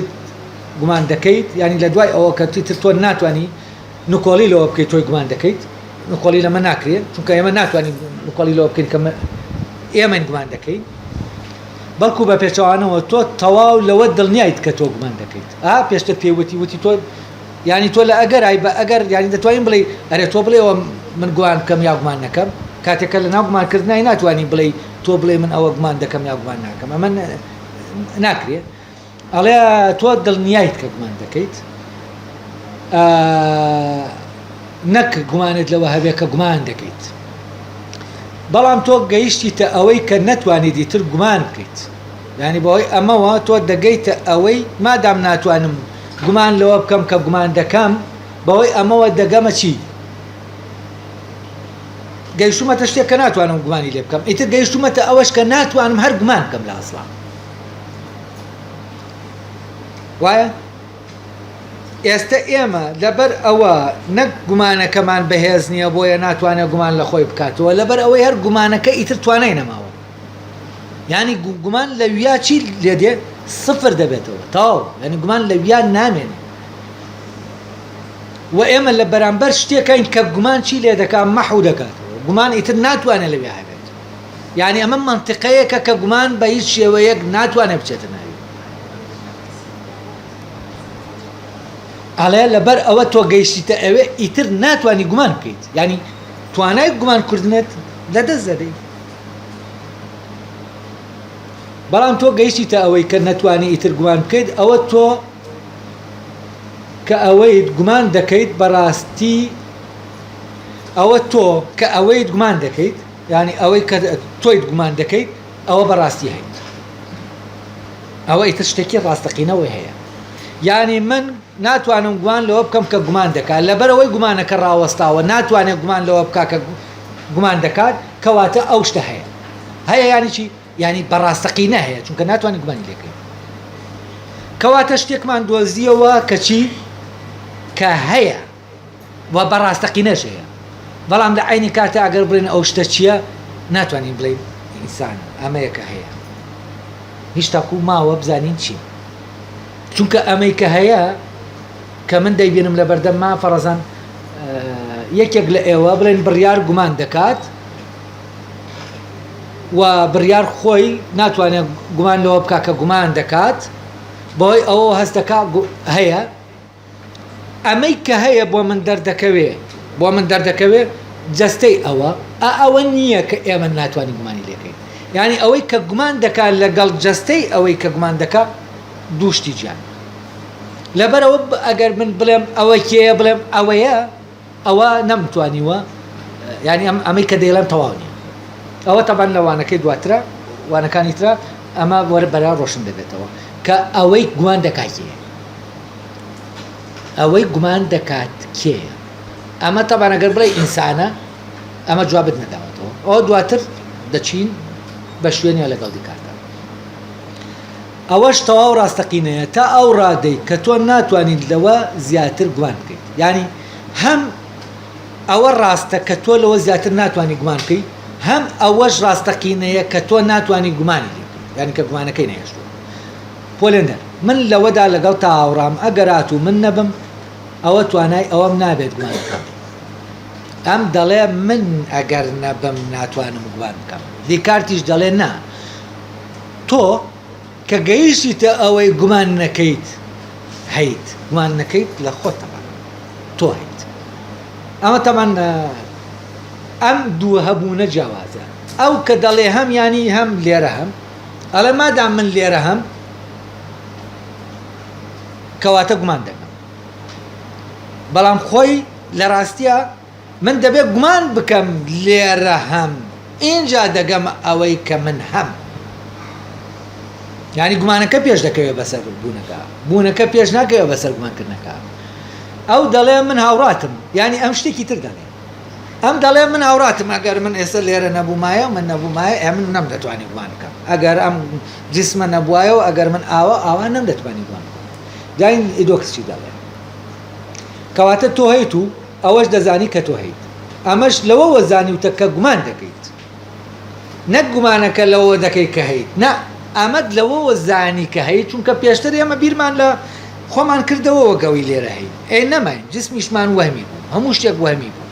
گومان دەکەیت ینی لە دوای ئەوە کە تر تۆ ناتوانانی نکۆڵی لەوە بکەیت تۆی گومان دەکەیت نکۆڵی لەمە ناکرێت چونکە ئێمە ناتوانین نکۆڵی لەوە بکەین کە ئێمە گومان دەکەین بەڵکو بە پێچەوانەوە تۆ تەواو لەوە دڵنیایت کە تۆ گومان دەکەیت پێشتر پێوتی وتی تۆ ینی تۆ لە ئەگەرای بە ئەگەر ینی دەتوانین بڵێ ئەرێ تۆ بڵێەوە من گومان بکەم یا گومان نەکەم کاتێکە لە ناو گومانکردنای ناتوانانی بڵێ تۆ بڵێ من ئەوە گومان دەکەم یا گومان ناکەم ئەمە ناکرێت ئەڵێ تۆ دڵنیایت کە گومان دەکەیت نەک گومانت لەوە هەبێ کە گومان دەکەیت بەڵام تۆ گەیشتیتە ئەوەی کە نەتوانیت دیتر گومان بکەیت ینی بەوەی ئەمەوە تۆ دەگەیتە ئەوەی مادام ناتوانم گومان لەوە بکەم کە گومان دەکەم بەوەی ئەمەوە دەگەمە چی گەیشتومەتە شتێک کە ناتوانم گومانی لێ بکەم ئیتر گەیشتومەتە ئەوەش کە ناتوانم هەر گومان بکەم لە ئەسڵا وایە ئێستا ئێمە لەبەر ئەوە نەک گومانەکەمان بەهێز نییە بۆیە ناتوانێت گومان لە خۆی بکاتەوە لەبەر ئەوەی هەر گومانەکە ئیتر توانای نەماوە ینی گومان لە ویا چی لێ دێ سفر دەبێتەوە تاو ینی گومان لە ویا نامێنێ و ئێمە لە بەرامبەر شتێکین کە گومان چی لێ دەکات مەحو دەکاتەوە گومان ئیتر ناتوانێت لە ویا هەبێت یعنی ئەمە منتیقەیەکە کە گومان بە هیچ شێوەیەک ناتوانێت بچێتە ناوی ئەڵێ لەبەر ئەوە تۆ گەیشتیتە ئەوێ ئیتر ناتوانانی گومان بکەیت ینی توانای گومان کردنت لەدەست دەدەیت بەڵام تۆ گەیشتیتە ئەوەی کە نەتوانی ئیتر گومان بکەیت ئەوە تۆ کە ئەوەیت گومان دەکەیت بەڕاستی ئەوە تۆ کە ئەوەیت گومان دەکەیت ینی ئەوەی کە تۆیت گومان دەکەیت ئەوە بەڕاستی هەیت ئەوە ئیتر شتێکی ڕاستەقینەوەی هەیە یعنی من ناتوانم گومان لەوە بکەم کە گومان دەکات لەبەرەوەی گومانەکە ڕاوەستاوە ناتوانێت گومان لەوە بکات کە گومان دەکات کەواتە ئەو شتە هەیە ینی چی ینی بەڕاستەقینە هەیە چونکە ناتوانانی گومانی لێکەین کەواتە شتێکمان دۆزیەوە کە چی کە هەیە و بەڕاستەقینەش هەیە بەڵام لە عینی کاتە ئەگەر بڵێن ئەو شتە چییە ناتوانین بڵێن ئینسان ئەمەیەکە هەیە هیچ تاکو ماوە بزانین چی چونکە ئەمەی کە هەیە کە من دەیبینم لە بەردەمما فەرەزان یەکێک لە ئێوە بڵێن بڕیار گومان دەکات و بڕیار خۆی ناتوانێت گومان لەوە بکات کە گومان دەکات بۆی ئەوە هەستەکە هەیە ئەمەی کە هەیە بۆ من دەردەکەوێ جەستەی ئەوە نییە کە ئێمە ناتوانین گومانی لێکەین یعنی ئەوەی کە گومان دەکات لەگەڵ جەستەی ئەوەی کە گومان دەکات دووشتی گیان لەبەرەوە ئەگەر من بڵێم ئەوە کێیە بڵێم ئەوەیە ئەوە نەمتوانیوە ینی ئەمەی کە دەیڵێم تەواو نییە ئەوە تەبان لە وانەکەی دواترە وانەکانی ترە ئەمە وەرە بەرا ڕۆشن دەبێتەوە کە ئەوەی گومان دەکات کێیە ئەوەی گومان دەکات کێیە ئەمە تەبان ئەگەر بڵێ ئینسانە ئەمە جوابت نەداوەتەوە ئەوە دواتر دەچین بە شوێنە لەگەڵ دیکاتە ئەوەش تەواو ڕاستەقینەیە تا ئەو ڕادەی کە تۆ ناتوانیت لەوە زیاتر گومان بکەیت ینی هەم ئەوە ڕاستە کە تۆ لەوە زیاتر ناتوانانی گومان بکەیت هەم ئەوەش ڕاستەقینەیە کە تۆ ناتوانانی گومانی لێ بکەیت ینی کە گومانەکەی نەهێشتووە پۆلێندەر من لەوەدا لەگەڵ تاوەڕام ئەگەرات و من نەبم ئەوە توانای ئەوەم نابێت گومان بکەم ئەم دەڵێ من ئەگەر نەبم ناتوانم گومان بکەم دیکارتیش دەڵێ نا تۆ کە گەیشتیتە ئەوەی گومان نەکەیت هەیت گومان نەکەیت لە خۆتەوە تۆ هەیت. ئەمە تەمان ئەم دوو هەبوونە جیاوازە. ئەو کە دەڵێ هەم ینی هەم لێرە هەم ئەڵێ مادام من لێرە هەم کەواتە گومان دەکەم، بەڵام خۆی لە ڕاستیە من دەبێت گومان بکەم لێرە هەم، اینجا دەگەم ئەوەی کە من هەم. یعنی گومانەکە پێش دەکەوێت بەسەر بوونەکە پێش ناکەوێت بەسەر گومانکردنەکە. ئەو دەڵێ من هاوڕاتم، یعنی ئەم شتێکی تر دەڵێ. ئەم دەڵێ من هاوڕاتم، ئەگەر من ئێستا لێرە نەبوومایە من نەبوومایە من نەم دەتوانانی گومان بکەم، ئەگەر ئەم جسمە نەبووایەوە ئەگەر من ئاوا نەم دەتوانانی گومان بکەم. داین ئیدۆکسچی دەڵێ کەواتە تۆ هەیت و ئەوەش دەزانی کە تۆ هەیت. ئەمەش لەوەوە زانیوتە کە گومان دەکەیت، نەک گومانەکە لەوە دەکەیت کە هەیت، نە ئەمەد لەوەوە زانی کە هەیت، چونکە پێشتر ئێمە بیرمان لە خۆمان کردەوەوە گەوی لێرە هەیت. ئێ نەماین جسمیشمان وەهمی بوو، هەموو شتێک وەهمی بوو.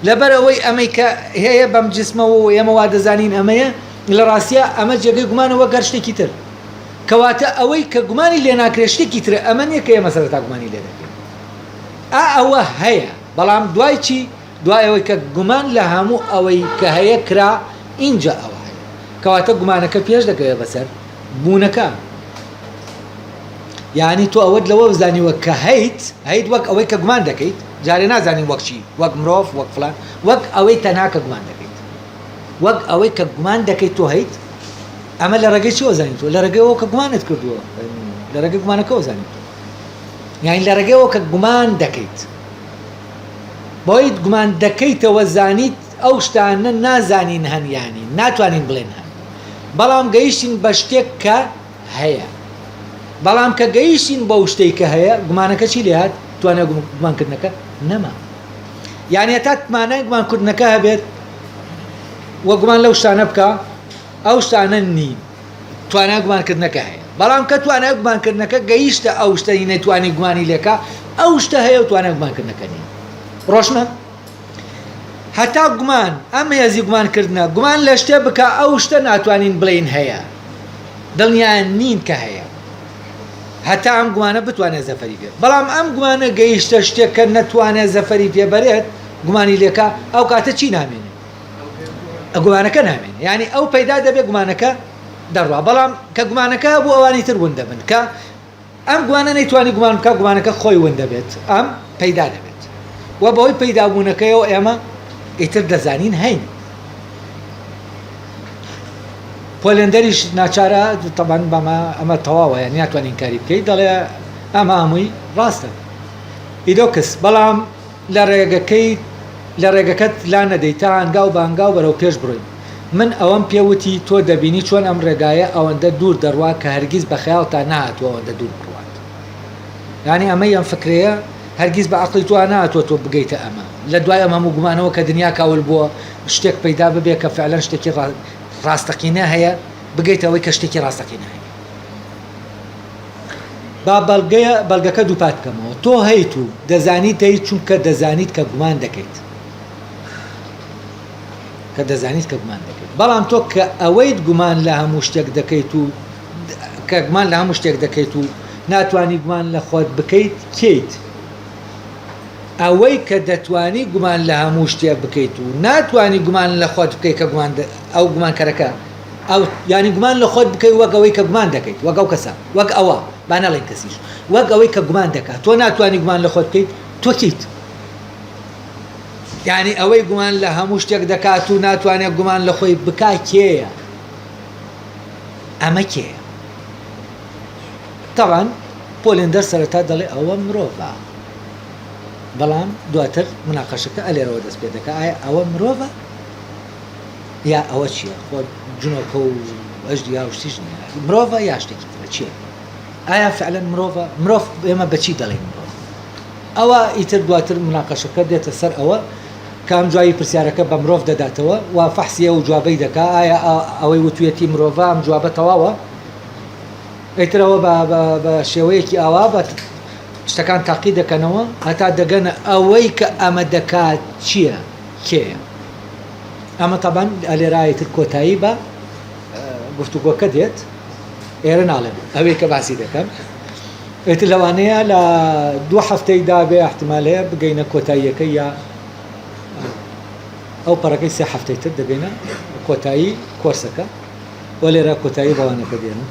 لەبەر ئەوەی ئەمەی کە هەیە بەم جسمەوە ئێمە وا دەزانین ئەمەیە، لە ڕاستیە ئەمە جێگەی گومانەوە گەر شتێکی تر. کەواتە ئەوەی کە گومانی لێ ناکرێت شتێکی ترە، ئەمە نییە کە ئێمە سەرەتا گومانی لێ دەکەین. ئەوە هەیە، بەڵام دوای چی؟ دوای ئەوەی کە گومان لە هەموو ئەوەی کە هەیە کرا، اینجا ئەوە هەیە. کەواتە گومانەکە پێش دەکەوێت بەسەر بوونەکە. یعنی تۆ ئەوەت لەوە بزانیوە کە هەیت وەک ئەوەی کە گومان دەکەیت، جارێ نازانین وەک چی، وەک مرۆڤ، وەک فلان، وەک ئەوەی تەنها کە گومان دەکەیت، وەک ئەوەی کە گومان دەکەیت تۆ هەیت. ئەمە لە ڕێگەی چیوە زانیت تۆ؟ لە ڕێگەیەوە کە گومانت کردووە، لە ڕێگەی گومانەکەەوە زانیت. یعنی لە ڕێگەیەوە کە گومان دەکەیت، بۆی گومان دەکەیتەوە زانیت ئەو شتانە نازانین هەنیانی، ناتوانین بڵێن هەن، بەڵام گەیشتین بە شتێک کە هەیە. بەڵام کە گەیشتین بەو شتێک کە هەیە، گومانەکە چی لێ هات؟ توانای گومانکردنەکە نەما. یعنی تا مانای گومانکردنەکە هەبێت وە گومان لەو شتانە بکە، ئەو شتانە نین، توانای گومانکردنەکە هەیە. بەڵام کە توانای گومانکردنەکە گەیشتە ئەو شتەی نەتوانی گومانی لێکە، ئەو شتە هەیە و توانای گومانکردنەکە نین. ڕۆشنە؟ هەتا گومان، ئەم هێزی گومانکردنە، گومان لە شتێ بکە ئەو شتە ناتوانین بڵین هەیە، دڵنیان نین کە هەیە، هەتا ئەم گومانە بتوانێت زەفەری بێت. بەڵام ئەم گومانە گەیشتە شتێک کە نەتوانێت زەفەری پێبەرێت، گومانی لێکە، ئەو کاتە چی نامێنێت؟ گومانەکە نامێنێت. یعنی ئەو پەیدا دەبێت گومانەکە دەڕوا. بەڵام کە گومانەکە بۆ ئەوانی تر ون دەبن کە ئەم گومانە نەیتوانی گومان بکە، گومانەکە خۆی ون دەبێت، ئەم پەیدا دەبێت. و بەهۆی پەیدابوونەکەیەوە ئێمە ئیتر دەزانین هەین. پۆلێندەریش ناچارە تەبەن بەمە ئەمە تەواوە، یعنی ناتوانین کاری بکەیت، دەڵێ ئەمە هەمووی ڕاستە. ئیدۆکس بەڵام لە ڕێگەکەت لا نەدەیت تا هەنگاو بە هەنگاو بەرەو پێش بڕۆین. من ئەوەم پێوتی تۆ دەبینی چۆن ئەم ڕێگایە ئەوەندە دوور دەڕوا کە هەرگیز بە خەیاڵتا نهاتوە ئەوەندە دوور بڕوات. یعنی ئەمەی ئەم فکرەیە هەرگیز بە عەقڵی تۆ نهاتوە تۆ بگەیتە ئەمە. لە دوای ئەم هەموو گومانەوە کە دنیا کاول بووە شتێک پەیدا ببێ کە فعلەن شتێکی ڕاستەقینە هەیە، بگەیتەوەی کە شتێکی ڕاستەقینە هەیە. با بەڵگەکە دووپات بکەمەوە. تۆ هەیت و دەزانیت هەیت چونکە دەزانیت کە گومان دەکەیت، بەڵام تۆ کە ئەوەیت گومان لە هەموو شتێک دەکەیت و کە گومان لە هەموو شتێک دەکەیت و ناتوانی گومان لە خۆت بکەیت کێیت. ئەوەی کە دەتوانی گومان لە هەموو شتێک بکەیت و ناتوانی گومان لە خۆت بکەیت کە ئەو گومانکەرەکە، ئەو یعنی گومان لە خۆت بکەیت وەک ئەوەی کە گومان دەکەیت، وەک ئەو کەسە، وەک ئەوە با نەڵێن کەسیش، وەک ئەوەی کە گومان دەکات، تۆ ناتوانی گومان لە خۆت بکەیت، تۆ کیت؟ یعنی ئەوەی گومان لە هەموو شتێک دەکات و ناتوانێت گومان لە خۆی بکا کێیە؟ ئەمە کێیە؟ تەڵان پۆلێندەر سەرەتا دەڵێ ئەوە مرۆڤە، بەڵام دواتر مناقەشەکە ئەلێرەوە دەست پێ دەکات ئایا ئەوە مرۆڤە یا ئەوە چییە؟ خۆ جنۆکە و ئەژدی یا شتیش نییە، مرۆڤە یا شتێکی ترە چییە؟ ئایا فعلەن مرۆڤە؟ مرۆڤ ئێمە بەچی دەڵێن مرۆڤ؟ ئەوە ئیتر دواتر مناقەشەکە دێتە سەر ئەوە کام جوابی پرسیارەکە بە مرۆڤ دەداتەوە و فەحسیە و جوابەی دەکا ئایا ئەوەی وتوێتی مرۆڤە ئەم جوابە تەواوە؟ ئیترەوە بە شێوەیەکی ئاوا بە شتەکان تاقی دەکەنەوە هەتا دەگەنە ئەوەی کە ئەمە دەکات چییە؟ کێیە؟ ئەمە تەبەن ئەلێرایەتر کۆتایی بە گفتوگۆکە دێت، ئێرە ناڵێم ئەوەی کە باسی دەکەم. ئێت لەوانەیە لە 2 هەفتەی دابێ احتمال هەیە بگەینە کۆتاییەکەی یا ئەو پەڕەکەی 3 هەفتەی تر دەگەینە کۆتایی کۆرسەکە وە لێرە کۆتایی بەوانەکە دێنن